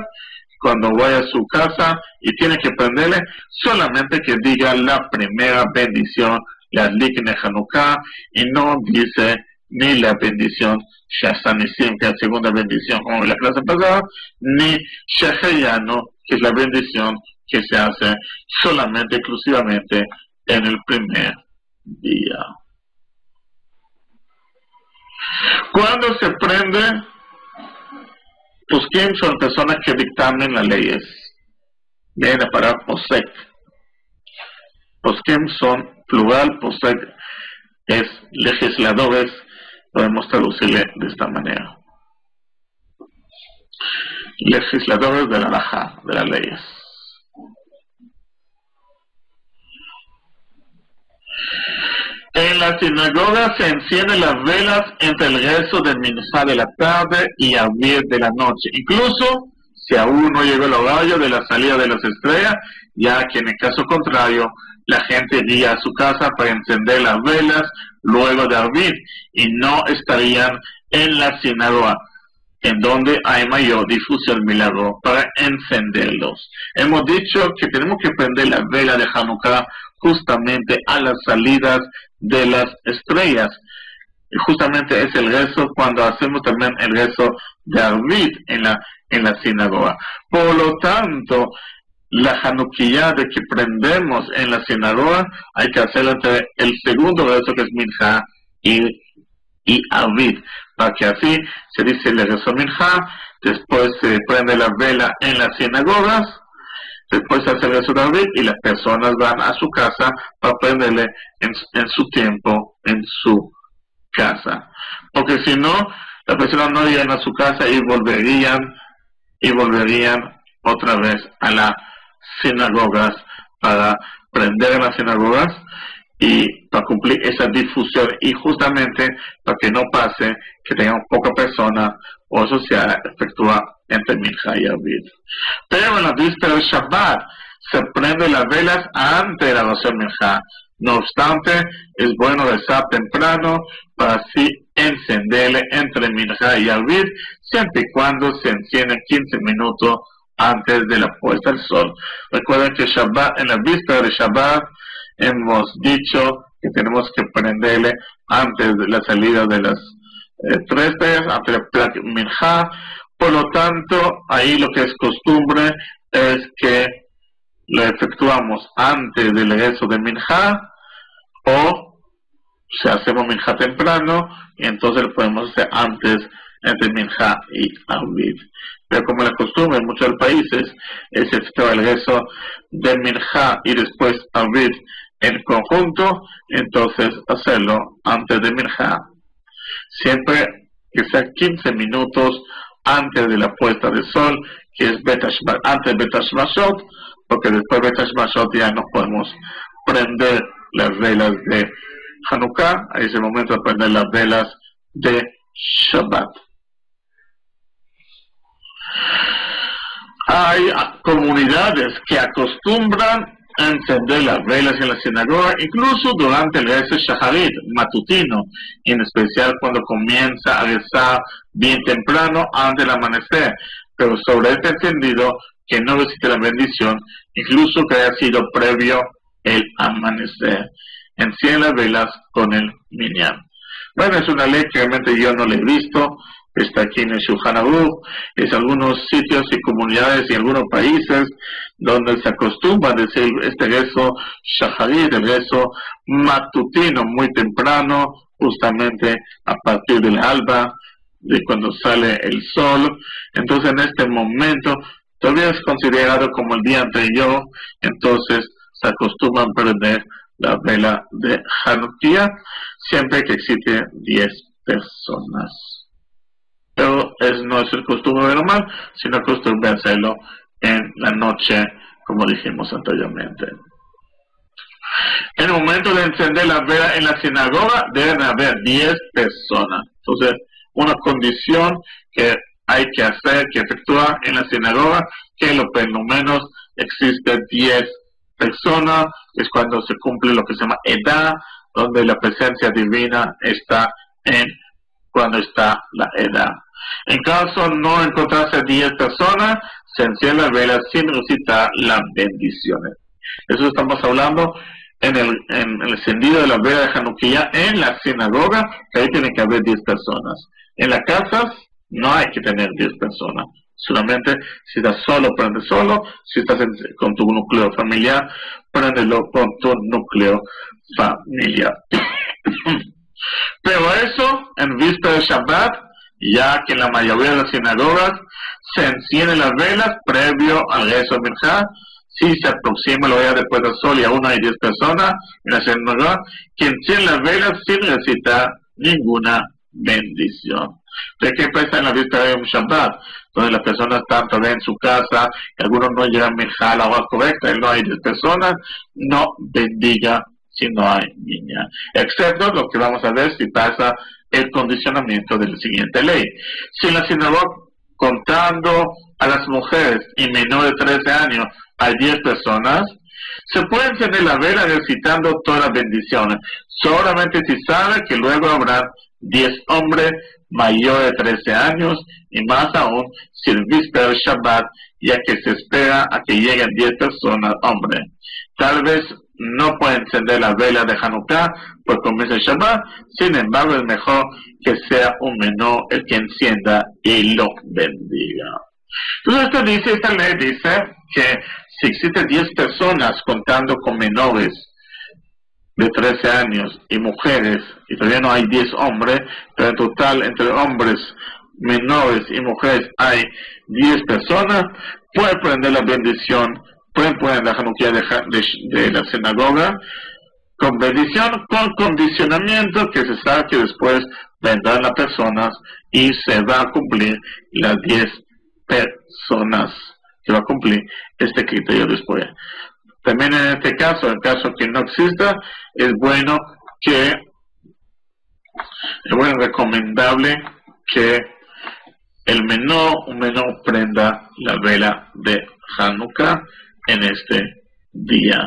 cuando vaya a su casa y tiene que prenderle, solamente que diga la primera bendición, la Likne Hanukkah, y no dice ni la bendición Shasanisim, que es la segunda bendición como en la clase pasada, ni Sheheyanu, que es la bendición que se hace solamente, exclusivamente en el primer día. Cuando se prende, pues ¿quién son personas que dictamen las leyes? Viene para posek. Poskim son plural, posek es legisladores, podemos traducirle de esta manera. Legisladores de la halajá, de las leyes. En la sinagoga se encienden las velas entre el rezo de Minjá de la tarde y Avir de la noche. Incluso si aún no llegó el horario de la salida de las estrellas, ya que en el caso contrario, la gente iría a su casa para encender las velas luego de Avir y no estarían en la sinagoga, en donde hay mayor difusión del milagro, para encenderlos. Hemos dicho que tenemos que prender la vela de Hanukkah justamente a las salidas de las estrellas. Y justamente es el rezo cuando hacemos también el rezo de Arvit en la sinagoga. Por lo tanto, la Hanukkah de que prendemos en la sinagoga hay que hacerlo entre el segundo rezo, que es Minjá, y Arvit, para que así se dice el rezo Minjá, después se prende la vela en las sinagogas, después se hace el rezo de Arvit y las personas van a su casa para prenderle en su tiempo, en su casa. Porque si no, las personas no irían a su casa y volverían otra vez a las sinagogas para prender en las sinagogas y para cumplir esa difusión, y justamente para que no pase que tengan poca persona o eso se efectúa entre Minjá y Arvit. Pero en la víspera del Shabbat se prenden las velas antes de la oración Minjá. No obstante, es bueno rezar temprano para así encenderle entre Minjá y Arvit, siempre y cuando se enciende 15 minutos antes de la puesta del sol. Recuerden que Shabbat, en la víspera de Shabbat, hemos dicho que tenemos que prenderle antes de la salida de las 3 días, antes de la Minjá. Por lo tanto, ahí lo que es costumbre es que lo efectuamos antes del rezo de Minjá, o si hacemos Minjá temprano, y entonces lo podemos hacer antes entre Minjá y Arvit. Pero como la costumbre en muchos países es efectuar el rezo de Minjá y después Arvit en conjunto, entonces hacerlo antes de Minjá, siempre que sea 15 minutos antes de la puesta del sol, que es antes de Bet Hashmashot, porque después de Bet Hashmashot ya no podemos prender las velas de Hanukkah, a ese momento de prender las velas de Shabbat. Hay comunidades que acostumbran a encender las velas en la sinagoga, incluso durante el rezo Shaharit matutino, y en especial cuando comienza a rezar bien temprano antes del amanecer, pero sobre este entendido que no recite la bendición, incluso que haya sido previo el amanecer. Enciende las velas con el minyan. Bueno, es una ley que realmente yo no la he visto, está aquí en el Shulchan Aruch, es algunos sitios y comunidades y algunos países donde se acostumbra a decir este rezo shaharit, el rezo matutino, muy temprano, justamente a partir del alba, de cuando sale el sol. Entonces en este momento todavía es considerado como el día anterior, entonces se acostumbra a prender la vela de Hanukkah siempre que existe 10 personas. Pero no es el costumbre normal, sino el costumbre hacerlo en la noche, como dijimos anteriormente. En el momento de encender la vela en la sinagoga deben haber 10 personas. Entonces, una condición que hay que hacer, que efectuar en la sinagoga, que lo menos existe 10 personas, es cuando se cumple lo que se llama edad, donde la presencia divina está cuando está la edad. En caso no encontrarse 10 personas, se enciende la vela sin recitar las bendiciones. Eso estamos hablando en el encendido de la vela de Hanukkah en la sinagoga, que ahí tiene que haber 10 personas. En las casas no hay que tener 10 personas. Solamente si estás solo, prende solo. Si estás con tu núcleo familiar, préndelo con tu núcleo familiar. Pero eso, en víspera de Shabbat, ya que en la mayoría de las sinagogas se encienden las velas previo al rezo de Minjá. Si se aproxima la hora después del sol y aún hay 10 personas en la sinagoga, que encienden las velas sin recitar ninguna bendición. ¿De qué pasa en la víspera de un Shabbat? Donde las personas están todavía en su casa, y algunos no llegan a la hora correcta, y no hay 10 personas, no bendiga si no hay niña. Excepto lo que vamos a ver si pasa el condicionamiento de la siguiente ley. Si en la sinagoga, contando a las mujeres y menores de 13 años, hay 10 personas, se puede encender la vela recitando todas las bendiciones, solamente si sabe que luego habrá 10 hombres mayores de 13 años, y más aún si el víspera del Shabbat, ya que se espera a que lleguen 10 personas hombres. Tal vez no puede encender la vela de Hanukkah por comienzo el Shabbat, sin embargo es mejor que sea un menor el que encienda y lo bendiga. Entonces esta ley dice que si existen 10 personas contando con menores de 13 años y mujeres, y todavía no hay 10 hombres, pero en total entre hombres, menores y mujeres hay 10 personas, pueden prender la bendición, pueden poner la Hanukkah de la sinagoga, con bendición, con condicionamiento que se sabe que después vendrán las personas y se va a cumplir las 10 personas, que va a cumplir este criterio después. También en este caso, en caso que no exista, es bueno, recomendable que un menor prenda la vela de Hanukkah en este día.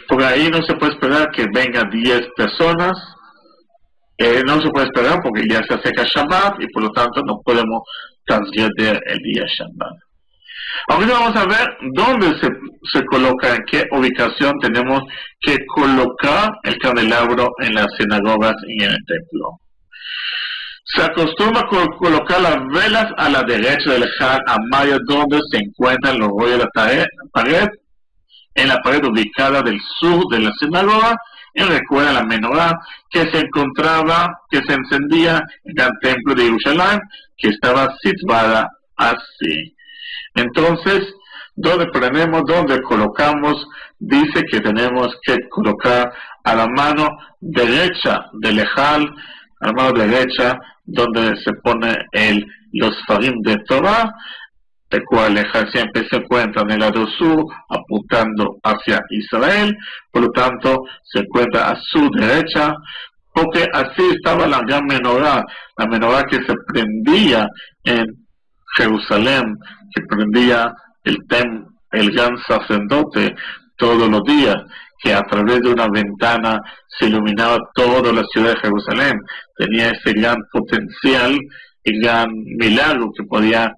Por ahí no se puede esperar que vengan 10 personas, no se puede esperar porque ya se acerca Shabbat y por lo tanto no podemos transgredir el día Shabbat. Ahora vamos a ver dónde se coloca, en qué ubicación tenemos que colocar el candelabro en las sinagogas y en el templo. Se acostumbra a colocar las velas a la derecha del Ejal Amaya, donde se encuentran los rollos de la pared, en la pared ubicada del sur de la sinagoga, y recuerda la menorá que se encendía en el templo de Jerusalén, que estaba situada así. Entonces, donde colocamos, dice que tenemos que colocar a la mano derecha del Ejal, a la mano derecha, donde se pone los farim de Torah, el cual el Ejal siempre se encuentra en el lado sur, apuntando hacia Israel, por lo tanto se encuentra a su derecha, porque así estaba la gran menorá, la menorá que se prendía en Jerusalén, que prendía el gran sacerdote todos los días, que a través de una ventana se iluminaba toda la ciudad de Jerusalén. Tenía ese gran potencial y gran milagro que podía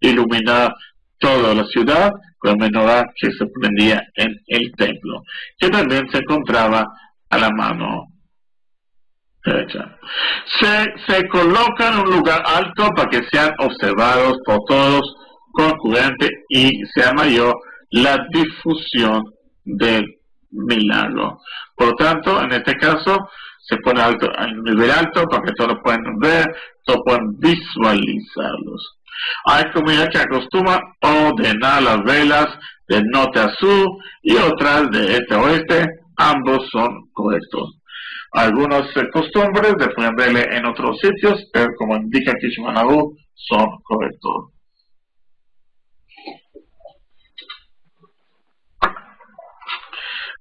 iluminar toda la ciudad, con la menorá que se prendía en el templo, que también se encontraba a la mano derecha. Se coloca en un lugar alto para que sean observados por todos concurrentes y sea mayor la difusión del milagro. Por lo tanto, en este caso, se pone alto, a un nivel alto para que todos puedan ver, todos puedan visualizarlos. Hay comunidades que acostumbran ordenar las velas de norte a sur y otras de este a oeste. Ambos son correctos. Algunas costumbres de pueden verle en otros sitios, pero como indica Kishmanabu, son correctos.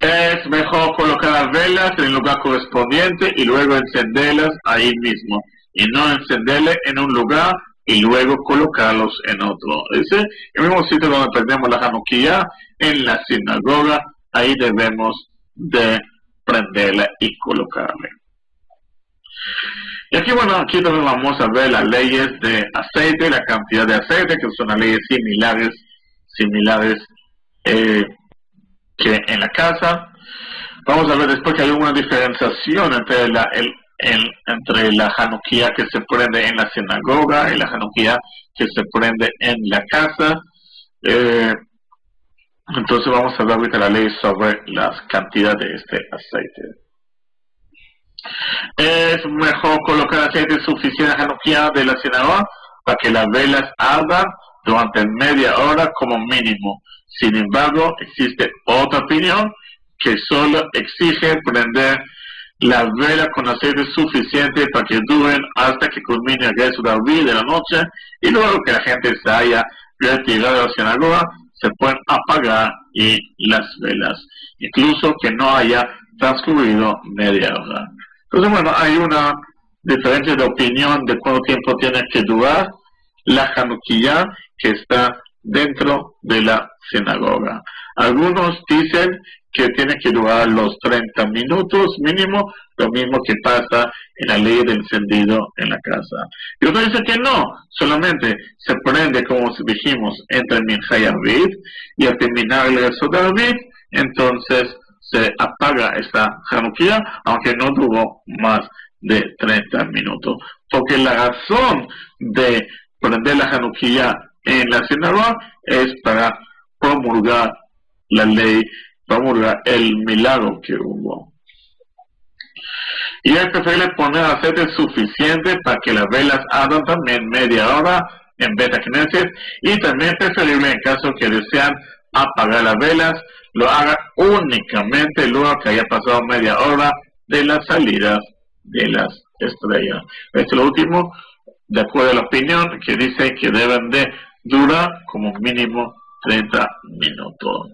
Es mejor colocar las velas en el lugar correspondiente y luego encenderlas ahí mismo, y no encenderle en un lugar y luego colocarlos en otro. Ese es el mismo sitio donde prendemos la Hanukkah, en la sinagoga, ahí debemos de prenderla y colocarla. Y aquí, bueno, aquí también vamos a ver las leyes de aceite, la cantidad de aceite, que son las leyes similares que en la casa. Vamos a ver después que hay una diferenciación entre la Hanukkah que se prende en la sinagoga y la Hanukkah que se prende en la casa. Entonces vamos a ver ahorita la ley sobre las cantidades de este aceite. Es mejor colocar aceite suficiente en la Hanukkah de la sinagoga para que las velas ardan durante media hora como mínimo. Sin embargo, existe otra opinión que solo exige prender las velas con aceite suficiente para que duren hasta que culmine el rezo de la noche, y luego que la gente se haya retirado de la sinagoga, se pueden apagar y las velas, incluso que no haya transcurrido media hora. Entonces, bueno, hay una diferencia de opinión de cuánto tiempo tiene que durar la Hanukkah que está dentro de la sinagoga. Algunos dicen que tiene que durar los 30 minutos mínimo, lo mismo que pasa en la ley del encendido en la casa. Y otros dicen que no, solamente se prende, como dijimos, entre Mincha y Arvit, y al terminar el rezo de Arvit, entonces se apaga esta Hanukkah, aunque no duró más de 30 minutos. Porque la razón de prender la Hanukkah en la sinagoga es para promulgar la ley, promulgar el milagro que hubo. Y es preferible poner aceite suficiente para que las velas ardan también media hora en Beta Knesset, y también es preferible en caso que desean apagar las velas, lo hagan únicamente luego que haya pasado media hora de las salidas de las estrellas. Esto es lo último, de acuerdo a la opinión que dice que deben de durar como mínimo 30 minutos.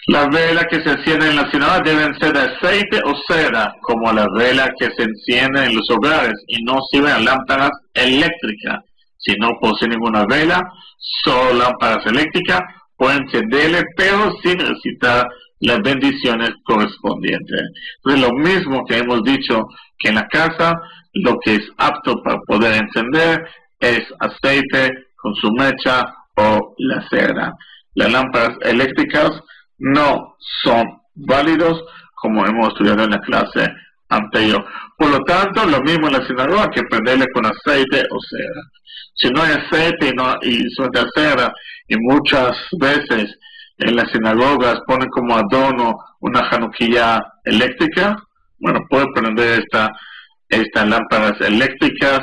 Las velas que se encienden en la sinagoga deben ser de aceite o cera, como las velas que se encienden en los hogares, y no sirven a lámparas eléctricas. Si no posee ninguna vela, solo lámparas eléctricas pueden encenderle, pero sin recitar las bendiciones correspondientes. Entonces, lo mismo que hemos dicho que en la casa, lo que es apto para poder encender es aceite con su mecha o la cera. Las lámparas eléctricas no son válidos, como hemos estudiado en la clase anterior. Por lo tanto, lo mismo en la sinagoga, que prenderle con aceite o cera. Si no hay aceite y suelta cera, y muchas veces en las sinagogas ponen como adorno una Hanukkah eléctrica, bueno, puede prender estas lámparas eléctricas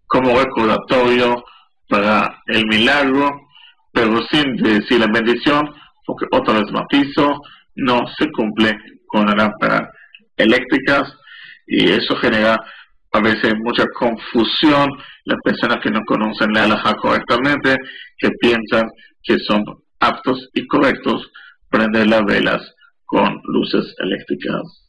como recordatorio para el milagro, pero sin decir la bendición, porque otra vez matizo, no se cumple con las lámparas eléctricas, y eso genera a veces mucha confusión. Las personas que no conocen la halajá correctamente, que piensan que son aptos y correctos prender las velas con luces eléctricas.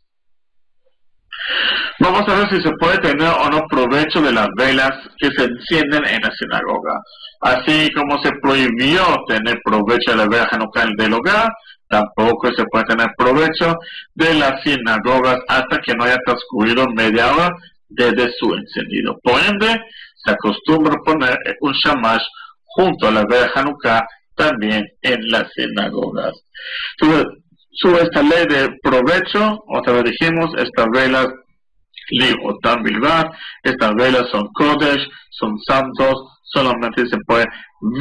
Vamos a ver si se puede tener o no provecho de las velas que se encienden en la sinagoga. Así como se prohibió tener provecho de las velas Hanukkah del hogar, tampoco se puede tener provecho de las sinagogas hasta que no haya transcurrido media hora desde su encendido. Por ende, se acostumbra poner un shamash junto a la vela Hanukkah también en las sinagogas. Entonces, esta ley de provecho, otra vez dijimos, estas velas Ligotam Bilbar, estas velas son Kodesh, son santos, solamente se puede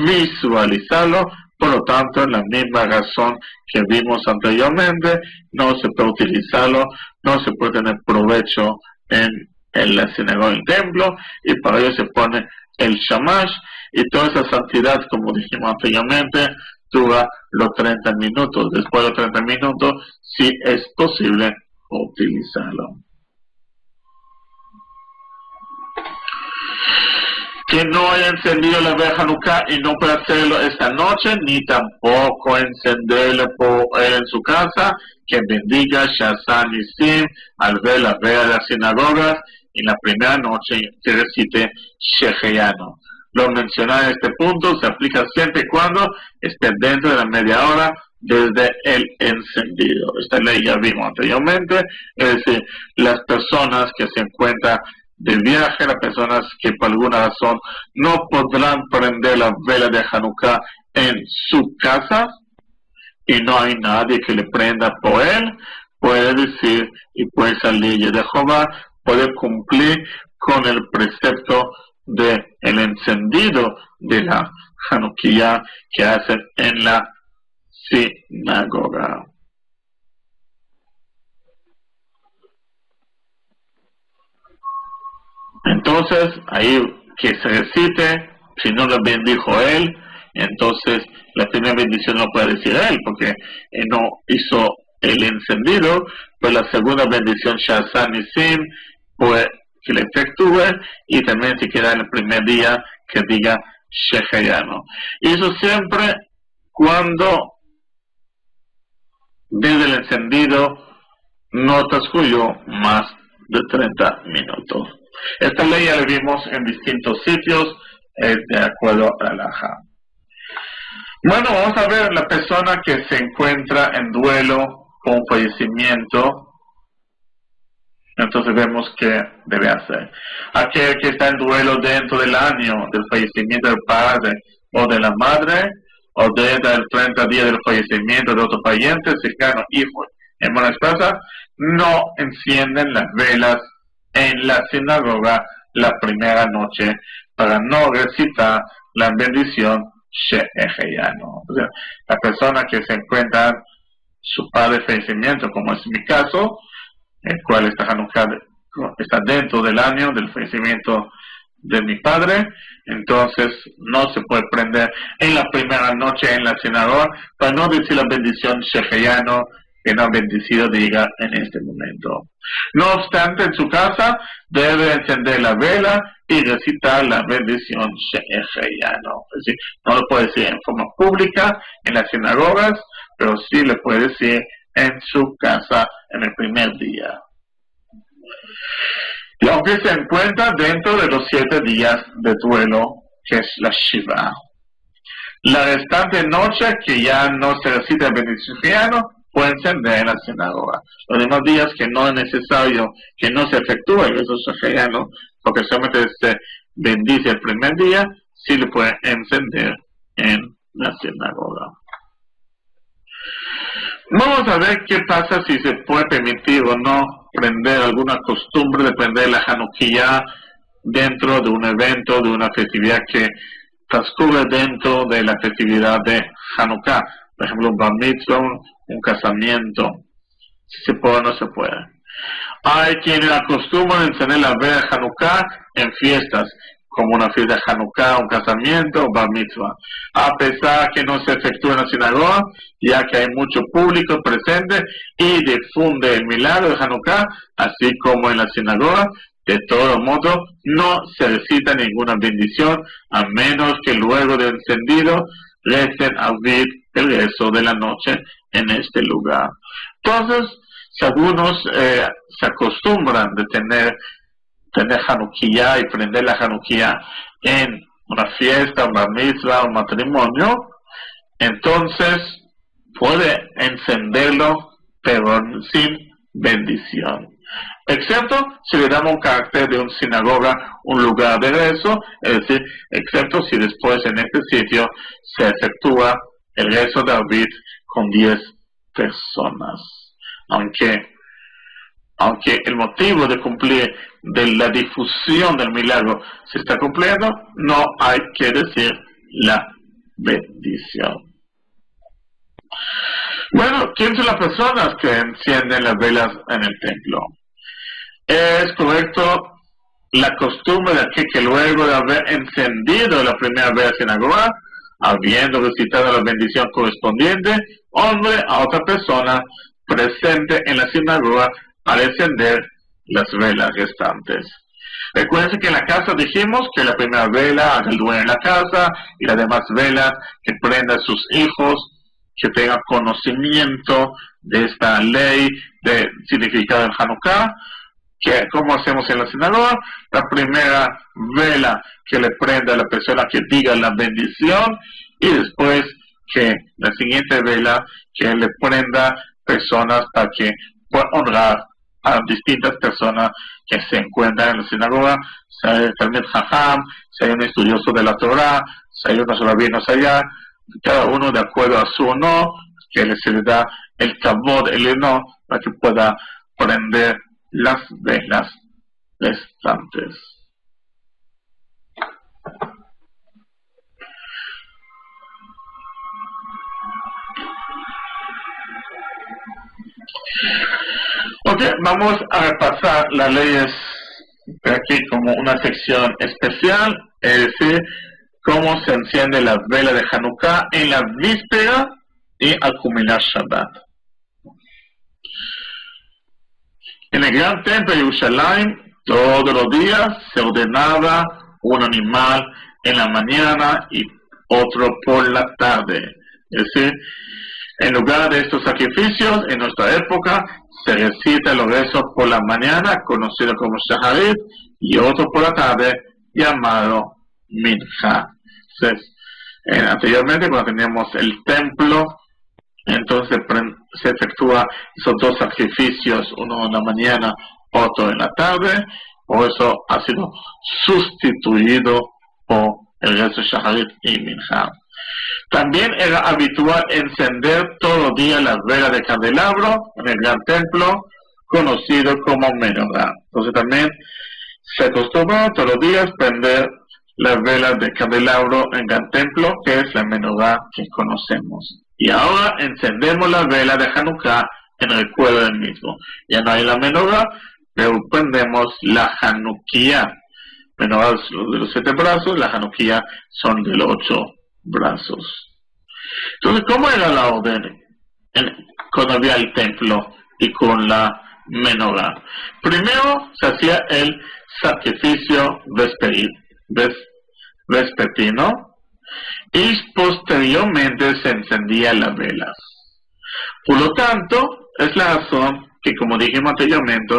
visualizarlo, por lo tanto, en la misma razón que vimos anteriormente, no se puede utilizarlo, no se puede tener provecho en la sinagoga del templo, y para ello se pone el shamash, y toda esa santidad, como dijimos anteriormente, dura los 30 minutos. Después de los 30 minutos, sí es posible utilizarlo. Que no haya encendido la vela de Hanukkah y no puede hacerlo esta noche, ni tampoco encenderla por él en su casa, que bendiga Shazan y Sim al ver la vela de las sinagogas y la primera noche que recite Sheheyanu. Lo mencionado en este punto se aplica siempre y cuando esté dentro de la media hora desde el encendido. Esta ley ya vimos anteriormente, es decir, las personas que se encuentran de viaje, las personas que por alguna razón no podrán prender la vela de Hanukkah en su casa y no hay nadie que le prenda por él, puede decir y puede salir de Jehová, puede cumplir con el precepto de el encendido de la Hanukkah que hacen en la sinagoga. Entonces, ahí que se recite, si no lo bendijo él, entonces la primera bendición no puede decir él, porque no hizo el encendido, pues la segunda bendición, Shazan y Sim, pues que le efectúe, y también si queda en el primer día, que diga Sheheyanu. Y eso siempre cuando desde el encendido no transcurrió más de 30 minutos. Esta ley ya la vimos en distintos sitios, de acuerdo a la Alajá. Bueno, vamos a ver la persona que se encuentra en duelo con fallecimiento. Entonces vemos qué debe hacer. Aquel que está en duelo dentro del año del fallecimiento del padre o de la madre, o desde el 30 días del fallecimiento de otro pariente, cercano, hijo, hermano, esposa, no encienden las velas en la sinagoga la primera noche para no recitar la bendición Sheheyanu. O sea, la persona que se encuentra su padre de fallecimiento, como es mi caso, el cual está dentro del año del fallecimiento de mi padre, entonces no se puede prender en la primera noche en la sinagoga para no decir la bendición Sheheyanu que no bendecido diga en este momento. No obstante, en su casa debe encender la vela y recitar la bendición Sheheyanu. Es decir, no lo puede decir en forma pública en las sinagogas, pero sí le puede decir en su casa en el primer día. Y aunque se encuentra dentro de los 7 días de duelo, que es la Shiva, la restante noche que ya no se recita la bendición Sheheyanu, puede encender en la sinagoga. Los demás días que no es necesario, que no se efectúe el beso Sheheyanu, porque solamente se bendice el primer día, sí le puede encender en la sinagoga. Vamos a ver qué pasa si se puede permitir o no prender alguna costumbre de prender la Hanukkah dentro de un evento, de una festividad que transcurre dentro de la festividad de Hanukkah. Por ejemplo, un bar mitzvah, un casamiento, si se puede o no se puede. Hay quienes acostumbran a encender la vela de Hanukkah en fiestas, como una fiesta de Hanukkah, un casamiento o bar mitzvah. A pesar que no se efectúa en la sinagoga, ya que hay mucho público presente y difunde el milagro de Hanukkah, así como en la sinagoga, de todo modo no se recita ninguna bendición, a menos que luego del encendido recen a vivir el resto de la noche en este lugar. Entonces, si algunos se acostumbran de tener Hanukkah y prender la Hanukkah en una fiesta, una mitzvah, un matrimonio, entonces puede encenderlo, pero sin bendición. Excepto si le damos un carácter de una sinagoga, un lugar de rezo, es decir, excepto si después en este sitio se efectúa el rezo de David con 10 personas. Aunque el motivo de cumplir de la difusión del milagro se está cumpliendo, no hay que decir la bendición. Bueno, ¿quién son las personas que encienden las velas en el templo? Es correcto la costumbre de que luego de haber encendido la primera vela sinagoga, habiendo recitado la bendición correspondiente, hombre a otra persona presente en la sinagoga al encender las velas restantes. Recuerden que en la casa dijimos que la primera vela haga el dueño en la casa y las demás velas que prendan sus hijos, que tengan conocimiento de esta ley de significado del Hanukkah, que como hacemos en la sinagoga, la primera vela que le prenda a la persona que diga la bendición y después que la siguiente vela que le prenda personas para que pueda honrar a distintas personas que se encuentran en la sinagoga, si hay el Talmid Jajam, si hay un estudioso de la Torah, si hay unos rabinos allá, cada uno de acuerdo a su honor, que se le da el kavod, el honor, para que pueda prender las velas restantes. Ok, vamos a repasar las leyes de aquí como una sección especial, es decir, cómo se enciende la vela de Hanukkah en la víspera y al culminar Shabbat. En el gran templo de Jerusalén, todos los días se ordenaba un animal en la mañana y otro por la tarde. Es decir, en lugar de estos sacrificios, en nuestra época, se recita los rezos por la mañana, conocido como Shaharit, y otro por la tarde, llamado Mincha. Entonces, anteriormente, cuando teníamos el templo, entonces se efectúa esos dos sacrificios, uno en la mañana, otro en la tarde. Por eso ha sido sustituido por el rezo Shaharit y Mincha. También era habitual encender todos los días las velas de candelabro en el gran templo, conocido como menorá. Entonces también se acostumbró todos los días prender las velas de candelabro en el gran templo, que es la menorá que conocemos. Y ahora encendemos las velas de Hanukkah en recuerdo del mismo. Ya no hay la menorá, pero prendemos la Hanukkah. Menorá de los 7 brazos, la Hanukkah son de los 8 brazos. Entonces, ¿cómo era la orden cuando había el templo y con la menorá? Primero se hacía el sacrificio vespertino y posteriormente se encendían las velas. Por lo tanto, es la razón que, como dijimos anteriormente,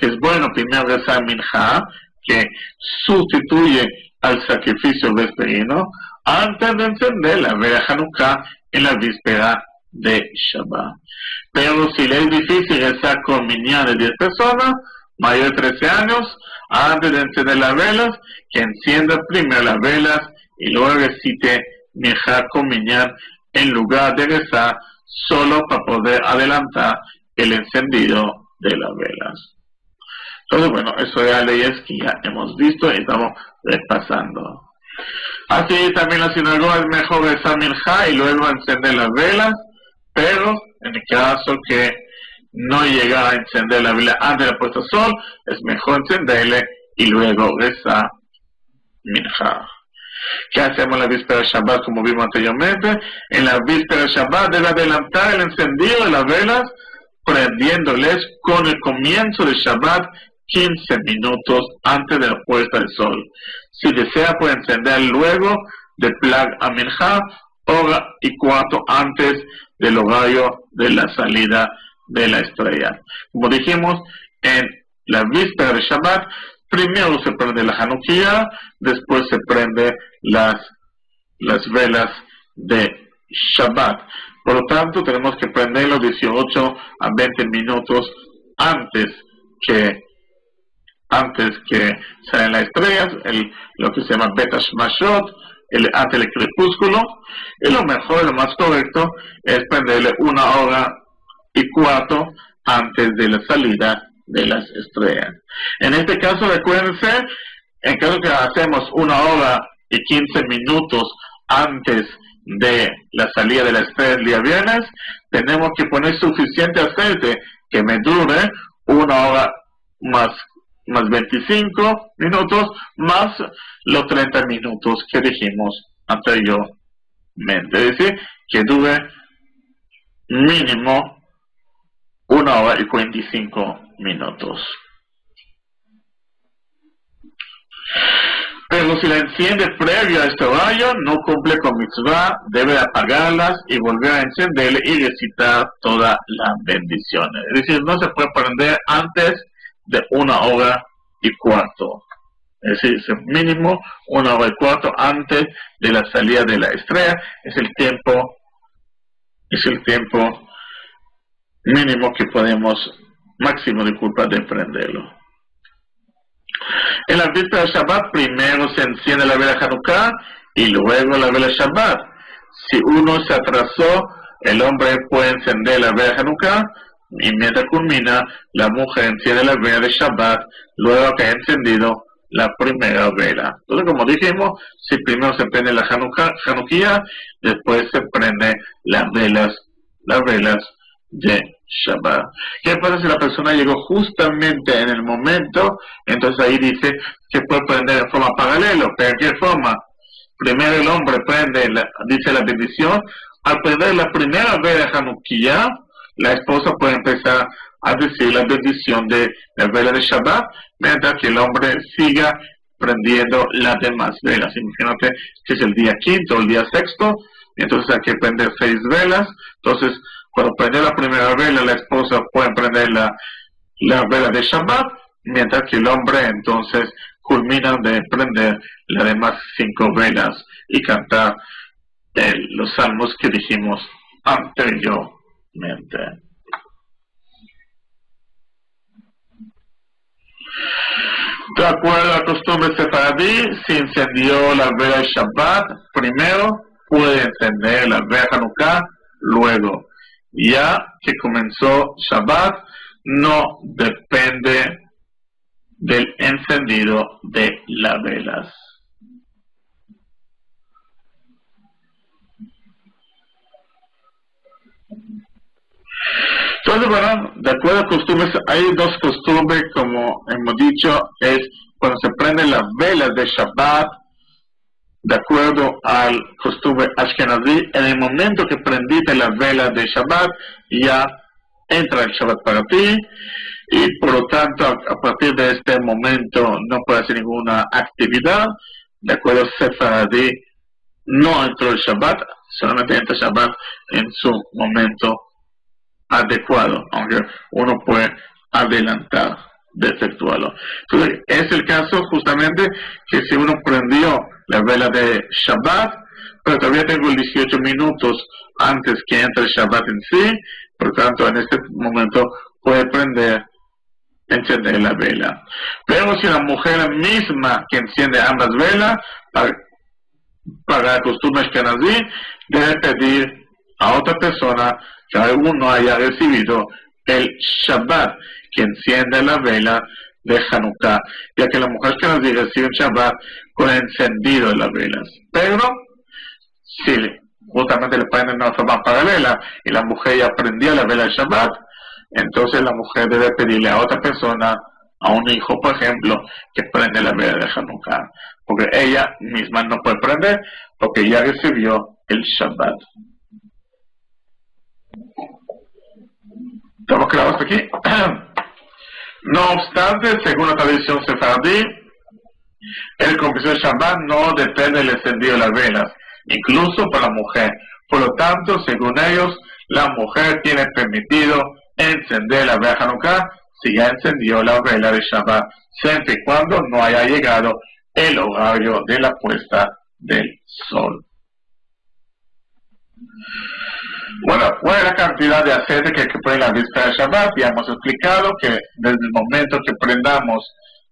es bueno primero rezar Mincha, que sustituye al sacrificio vespertino, antes de encender la vela Hanukkah en la víspera de Shabbat. Pero si le es difícil rezar con minyan de 10 personas, mayor de 13 años, antes de encender las velas, que encienda primero las velas y luego recite Mincha con minyan en lugar de rezar, solo para poder adelantar el encendido de las velas. Entonces, bueno, eso ya leyes que ya hemos visto y estamos repasando. Así también la sinagoga es mejor rezar Mincha y luego encender las velas, pero en el caso que no llegara a encender la vela antes de la puesta del sol, es mejor encenderle y luego rezar Mincha. ¿Qué hacemos en la víspera de Shabbat como vimos anteriormente? En la víspera de Shabbat debe adelantar el encendido de las velas, prendiéndoles con el comienzo de Shabbat 15 minutos antes de la puesta del sol. Si desea puede encender luego de Plag a Mincha, hora y cuarto antes del horario de la salida de la estrella. Como dijimos, en la víspera de Shabbat, primero se prende la Hanukkah, después se prende las velas de Shabbat. Por lo tanto, tenemos que prenderlo 18 a 20 minutos antes que salen las estrellas, lo que se llama Beta Shmashot, antes del crepúsculo. Y lo mejor, lo más correcto, es prenderle 1 hora y cuarto antes de la salida de las estrellas. En este caso, recuérdense, en caso que hacemos 1 hora y 15 minutos antes de la salida de la estrella el día viernes, tenemos que poner suficiente aceite que me dure 1 hora más 25 minutos más los 30 minutos que dijimos anteriormente. Es decir, que dure mínimo 1 hora y 45 minutos. Pero si la enciende previo a este horario, no cumple con mitzvah, debe apagarlas y volver a encenderla y recitar todas las bendiciones. Es decir, no se puede prender antes de 1 hora y cuarto. Es decir, mínimo 1 hora y cuarto antes de la salida de la estrella. Es el tiempo mínimo que podemos, máximo de prenderlo. En la víspera de Shabbat, primero se enciende la vela Hanukkah y luego la vela Shabbat. Si uno se atrasó, el hombre puede encender la vela Hanukkah y mientras culmina, la mujer enciende la vela de Shabbat luego que ha encendido la primera vela. Entonces, como dijimos, si primero se prende la Hanukkah, después se prende las velas de Shabbat. ¿Qué pasa si la persona llegó justamente en el momento? Entonces ahí dice que puede prender de forma paralela. ¿Pero en qué forma? Primero el hombre prende, dice la bendición. Al prender la primera vela de Hanukkah, la esposa puede empezar a decir la bendición de la vela de Shabbat, mientras que el hombre siga prendiendo las demás velas. Imagínate que es el día quinto o el día sexto, entonces hay que prender 6 velas. Entonces, cuando prende la primera vela, la esposa puede prender la vela de Shabbat, mientras que el hombre entonces culmina de prender las demás 5 velas y cantar los salmos que dijimos anteriormente. De acuerdo a la costumbre sefaradí, si encendió la vela de Shabbat primero, puede encender la vela de Hanukkah luego. Ya que comenzó Shabbat, no depende del encendido de las velas. Entonces, bueno, de acuerdo a costumbres, hay 2 costumbres, como hemos dicho, es cuando se prenden las velas de Shabbat, de acuerdo al costumbre Ashkenazí, en el momento que prendiste las velas de Shabbat, ya entra el Shabbat para ti, y por lo tanto, a partir de este momento no puede hacer ninguna actividad. De acuerdo a Sefaradí, no entró el Shabbat, solamente entra el Shabbat en su momento adecuado, aunque uno puede adelantar de efectuarlo. Entonces, es el caso justamente que si uno prendió la vela de Shabbat, pero todavía tengo 18 minutos antes que entre el Shabbat en sí, por tanto en este momento puede encender la vela. Pero si la mujer misma que enciende ambas velas, para la costumbre ashkenazí, debe pedir a otra persona que aún no haya recibido el Shabbat, que enciende la vela de Hanukkah, ya que la mujer ashkenazí recibe el Shabbat con el encendido de las velas. Pero si justamente le prenden de una forma paralela y la mujer ya prendió la vela de Shabbat, entonces la mujer debe pedirle a otra persona, a un hijo por ejemplo, que prende la vela de Hanukkah, porque ella misma no puede prender porque ya recibió el Shabbat. ¿Estamos claros hasta aquí? No obstante, según la tradición sefaradí, el compromiso de Shabbat no depende del encendido de las velas, incluso para la mujer. Por lo tanto, según ellos, la mujer tiene permitido encender la vela Hanukkah si ya encendió la vela de Shabbat, siempre y cuando no haya llegado el horario de la puesta del sol. Bueno, ¿cuál es la cantidad de aceite que hay que poner en la víspera de Shabbat? Ya hemos explicado que desde el momento que prendamos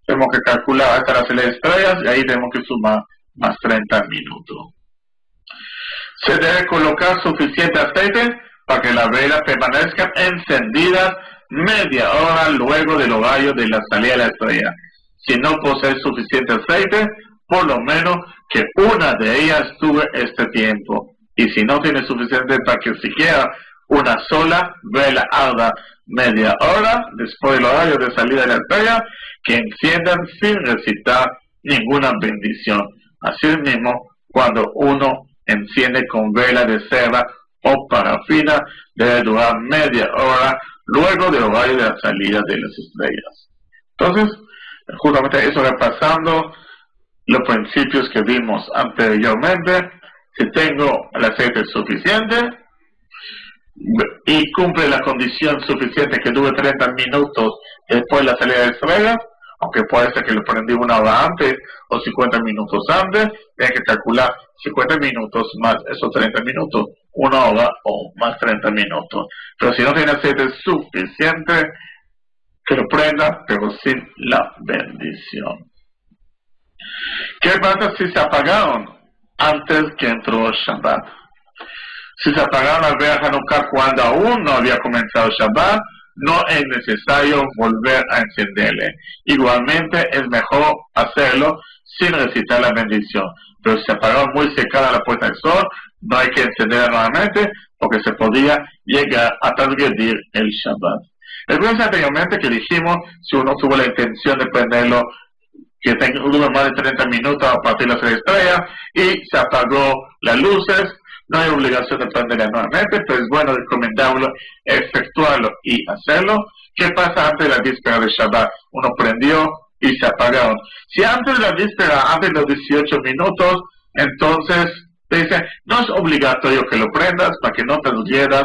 tenemos que calcular hasta las estrellas y ahí tenemos que sumar más 30 minutos. Se debe colocar suficiente aceite para que las velas permanezcan encendidas media hora luego del horario de la salida de la estrella. Si no posee suficiente aceite, por lo menos que una de ellas dure este tiempo. Y si no tiene suficiente para que siquiera una sola vela arda media hora después del horario de salida de la estrella, que enciendan sin recitar ninguna bendición. Así mismo, cuando uno enciende con vela de cera o parafina, debe durar media hora luego del horario de la salida de las estrellas. Entonces, justamente eso repasando los principios que vimos anteriormente. Si tengo el aceite suficiente y cumple la condición suficiente que dure 30 minutos después de la salida de la estrella, aunque puede ser que lo prendí una hora antes o 50 minutos antes, tiene que calcular 50 minutos más esos 30 minutos, una hora o más 30 minutos. Pero si no tiene aceite suficiente, que lo prenda, pero sin la bendición. ¿Qué pasa si se apagaron antes que entró Shabbat? Si se apagaron las velas Hanukkah cuando aún no había comenzado Shabbat, no es necesario volver a encenderle. Igualmente es mejor hacerlo sin recitar la bendición. Pero si se apagó muy cercana a la puesta del sol, no hay que encenderla nuevamente porque se podía llegar a transgredir el Shabbat. Recuerden anteriormente que dijimos, si uno tuvo la intención de prenderlo, que dure más de 30 minutos a partir de las estrellas y se apagó las luces, no hay obligación de prenderla nuevamente, pero es bueno recomendarlo, efectuarlo y hacerlo. ¿Qué pasa antes de la víspera de Shabbat? Uno prendió y se apagaron. Si antes de la víspera, antes de los 18 minutos, entonces te dice, no es obligatorio que lo prendas para que no te transgredas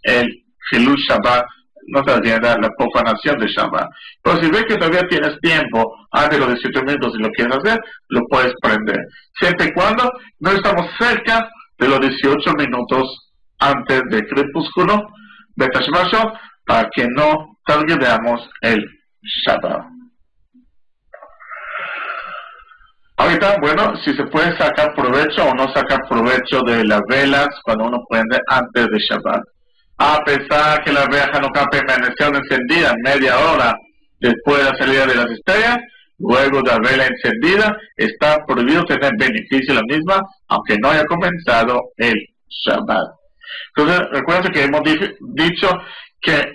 el Hilul Shabbat, no te transgredas la profanación de Shabbat. Pero si ves que todavía tienes tiempo antes de los 18 minutos y lo quieres hacer, lo puedes prender. Siempre y cuando no estamos cerca de los 18 minutos antes del crepúsculo de Tashmashot, para que no transgredamos el Shabbat. Ahorita, bueno, si se puede sacar provecho o no sacar provecho de las velas cuando uno prende antes de Shabbat. A pesar que las velas Hanukkah permanecieron encendidas media hora después de la salida de las estrellas, luego de la vela encendida, está prohibido tener beneficio de la misma, aunque no haya comenzado el Shabbat. Entonces, recuerden que hemos dicho que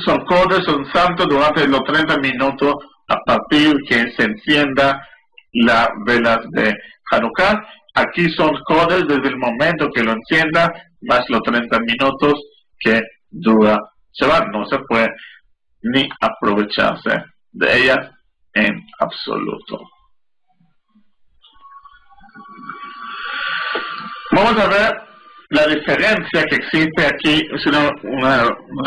son codes, son santos durante los 30 minutos a partir que se encienda las velas de Hanukkah. Aquí son codes desde el momento que lo encienda, más los 30 minutos que dura Shabbat. No se puede ni aprovecharse de ellas en absoluto. Vamos a ver la diferencia que existe aquí. Es una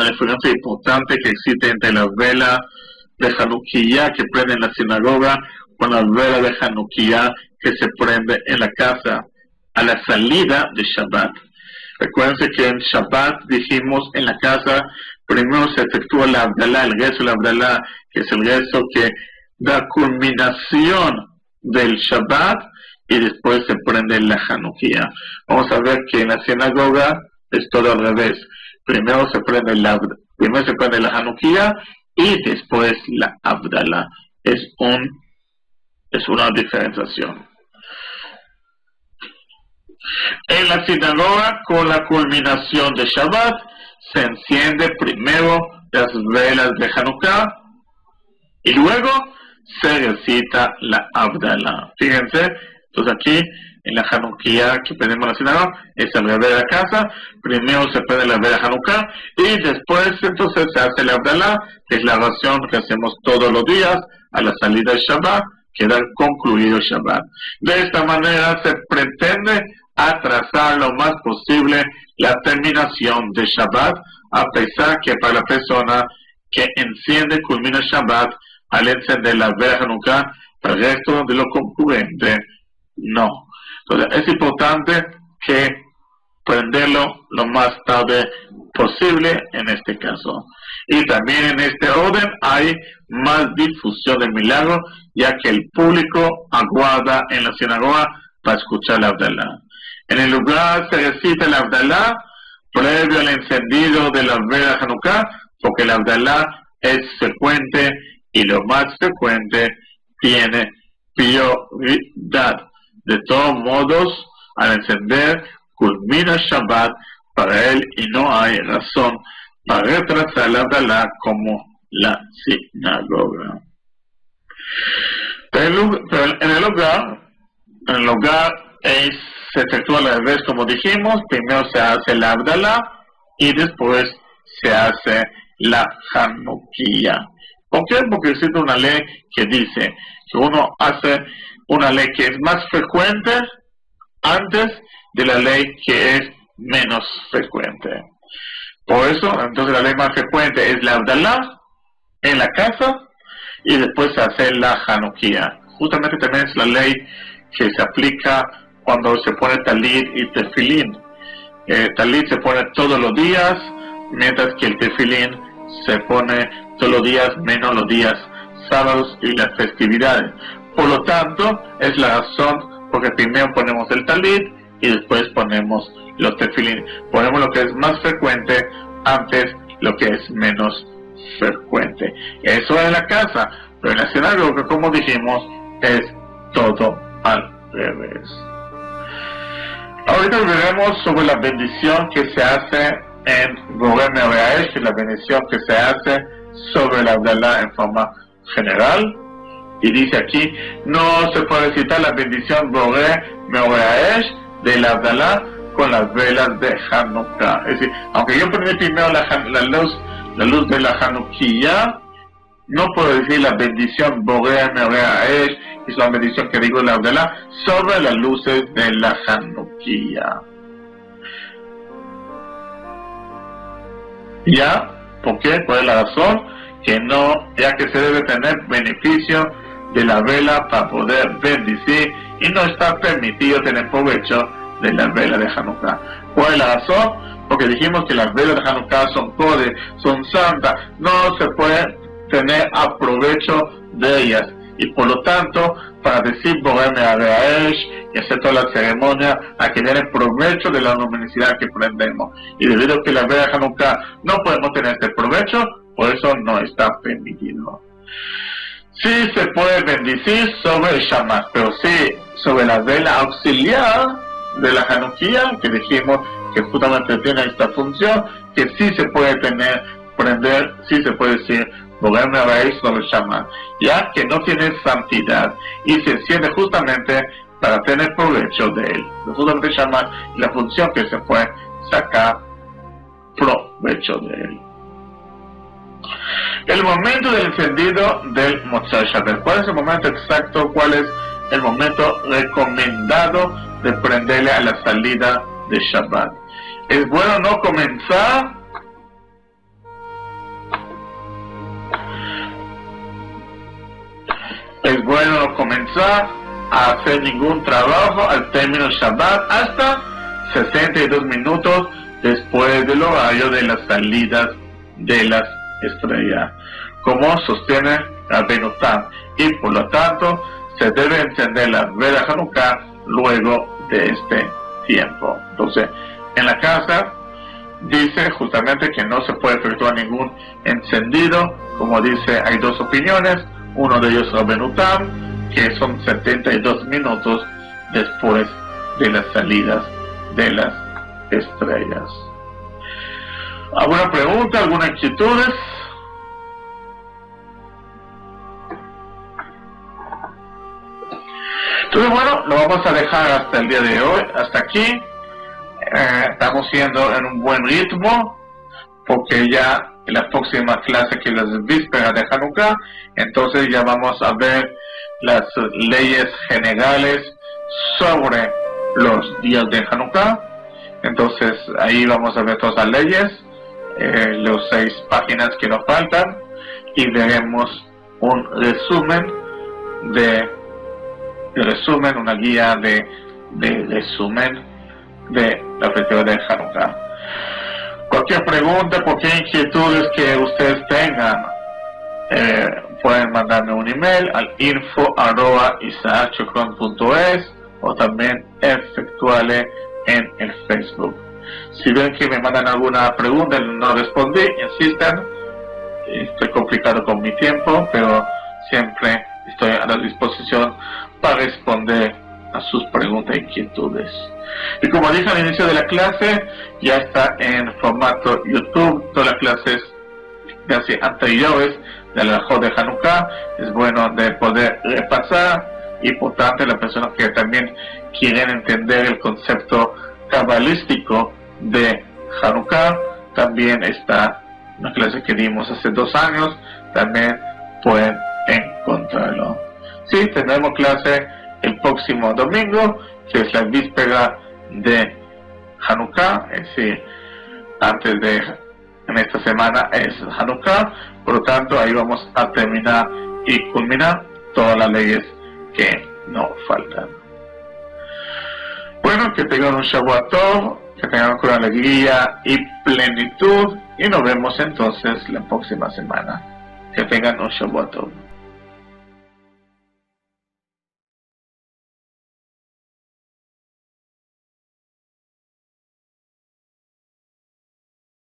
diferencia importante que existe entre las velas de Hanukkah que prende en la sinagoga con las velas de Hanukkah que se prende en la casa a la salida de Shabbat. Recuerden que en Shabbat dijimos en la casa primero se efectúa la Abdalá, el rezo de la Abdalá, que es el rezo que da culminación del Shabbat, y después se prende la Hanukkah. Vamos a ver que en la sinagoga es todo al revés. Primero se prende la Hanukkah y después la Abdalá. Es una diferenciación. En la sinagoga, con la culminación de Shabbat, se enciende primero las velas de Hanukkah y luego se recita la Abdalá. Fíjense, entonces aquí en la Hanukkah que prendemos en la sinagoga es al revés de la casa. Primero se prende la vela Hanukkah y después entonces se hace la Abdalá, que es la oración que hacemos todos los días a la salida del Shabbat, queda concluido el Shabbat. De esta manera se pretende atrasar lo más posible la terminación de Shabbat, a pesar que para la persona que enciende culmina Shabbat al encender la vela Hanukkah, para el resto de lo concurrente no. Entonces es importante que prenderlo lo más tarde posible en este caso. Y también en este orden hay más difusión del milagro, ya que el público aguarda en la sinagoga para escuchar la Abdalá. En el lugar se recita la Abdalá, previo al encendido de la vela Hanukkah, porque la Abdalá es frecuente y lo más frecuente tiene prioridad. De todos modos, al encender, culmina Shabbat para él y no hay razón para retrasar la Abdalá como la sinagoga. Pero en el hogar se efectúa al revés, como dijimos. Primero se hace la Abdalá y después se hace la Hanukkah. ¿Por qué? Porque existe una ley que dice que uno hace una ley que es más frecuente antes de la ley que es menos frecuente. Por eso, entonces la ley más frecuente es la Abdalá en la casa y después se hace la Hanukkah. Justamente también es la ley que se aplica cuando se pone talit y tefilín. Talit se pone todos los días, mientras que el tefilín se pone todos los días menos los días sábados y las festividades. Por lo tanto, es la razón porque primero ponemos el talit y después ponemos los tefilín. Ponemos lo que es más frecuente antes lo que es menos frecuente. Eso en la casa, pero en la sinagoga, como dijimos, es todo al revés. Ahorita veremos sobre la bendición que se hace en Boré Meoreaesh, la bendición que se hace sobre la Abdalá en forma general. Y dice aquí, no se puede citar la bendición Boré Meoreaesh de la Abdalá con las velas de Hanukkah. Es decir, aunque yo prendí primero la luz de la Hanukkah, no puedo decir la bendición Boré Meoreaesh, es la bendición que digo de la Abdalá sobre las luces de la Hanukkah. ¿Ya? ¿Por qué? ¿Cuál es la razón? Que no, ya que se debe tener beneficio de la vela para poder bendecir y no está permitido tener provecho de la vela de Hanukkah. ¿Cuál es la razón? Porque dijimos que las velas de Hanukkah son codes, son santas, no se puede tener aprovecho de ellas. Y por lo tanto, para decir Boré Meoreaesh y hacer toda la ceremonia, hay que tener provecho de la luminosidad que prendemos. Y debido a que la vela de Hanukkah no podemos tener este provecho, por eso no está permitido. Sí se puede bendecir sobre el Shamat, pero sí sobre la vela auxiliar de la Hanukkah, que dijimos que justamente tiene esta función, que sí se puede prender, sí se puede decir Boré Meoreaesh sobre el Shamat, ya que no tiene santidad y se enciende justamente para tener provecho de él. Justamente el Shamat y la función que se puede sacar provecho de él. El momento del encendido del Motzei Shabbat. ¿Cuál es el momento exacto? ¿Cuál es el momento recomendado de prenderle a la salida de Shabbat? Es bueno no comenzar a hacer ningún trabajo al término Shabbat hasta 62 minutos después del horario de las salidas de las estrellas, como sostiene Rabbeinu Tam, y por lo tanto se debe encender la vela Hanukkah luego de este tiempo. Entonces, en la casa dice justamente que no se puede efectuar ningún encendido, como dice, hay dos opiniones, uno de ellos Rabbeinu Tam, que son 72 minutos después de las salidas de las estrellas. ¿Alguna pregunta? ¿Alguna inquietudes? Entonces, bueno, lo vamos a dejar hasta el día de hoy, hasta aquí. Estamos yendo en un buen ritmo, porque ya en la próxima clase, que es la víspera de Hanukkah, entonces ya vamos a ver las leyes generales sobre los días de Hanukkah. Entonces ahí vamos a ver todas las leyes, los 6 páginas que nos faltan, y veremos un resumen una guía de resumen de la festividad de Hanukkah. Cualquier pregunta, cualquier inquietudes que ustedes tengan, pueden mandarme un email al info@isaacchocron.es o también efectuarle en el Facebook. Si ven que me mandan alguna pregunta y no respondí, insistan. Estoy complicado con mi tiempo, pero siempre estoy a la disposición para responder a sus preguntas e inquietudes. Y como dije al inicio de la clase, ya está en formato YouTube todas las clases casi anteriores del alajot de Hanukkah. Es bueno de poder repasar. Importante, las personas que también quieren entender el concepto cabalístico de Hanukkah, también está una clase que dimos hace 2 años, también pueden encontrarlo. Sí, tenemos clase el próximo domingo, que es la víspera de Hanukkah, es decir, antes de, en esta semana es Hanukkah, por lo tanto ahí vamos a terminar y culminar todas las leyes que no faltan. Bueno, que tengan un Shavuot Tov, que tengan con alegría y plenitud, y nos vemos entonces la próxima semana. Que tengan un Shavuot Tov.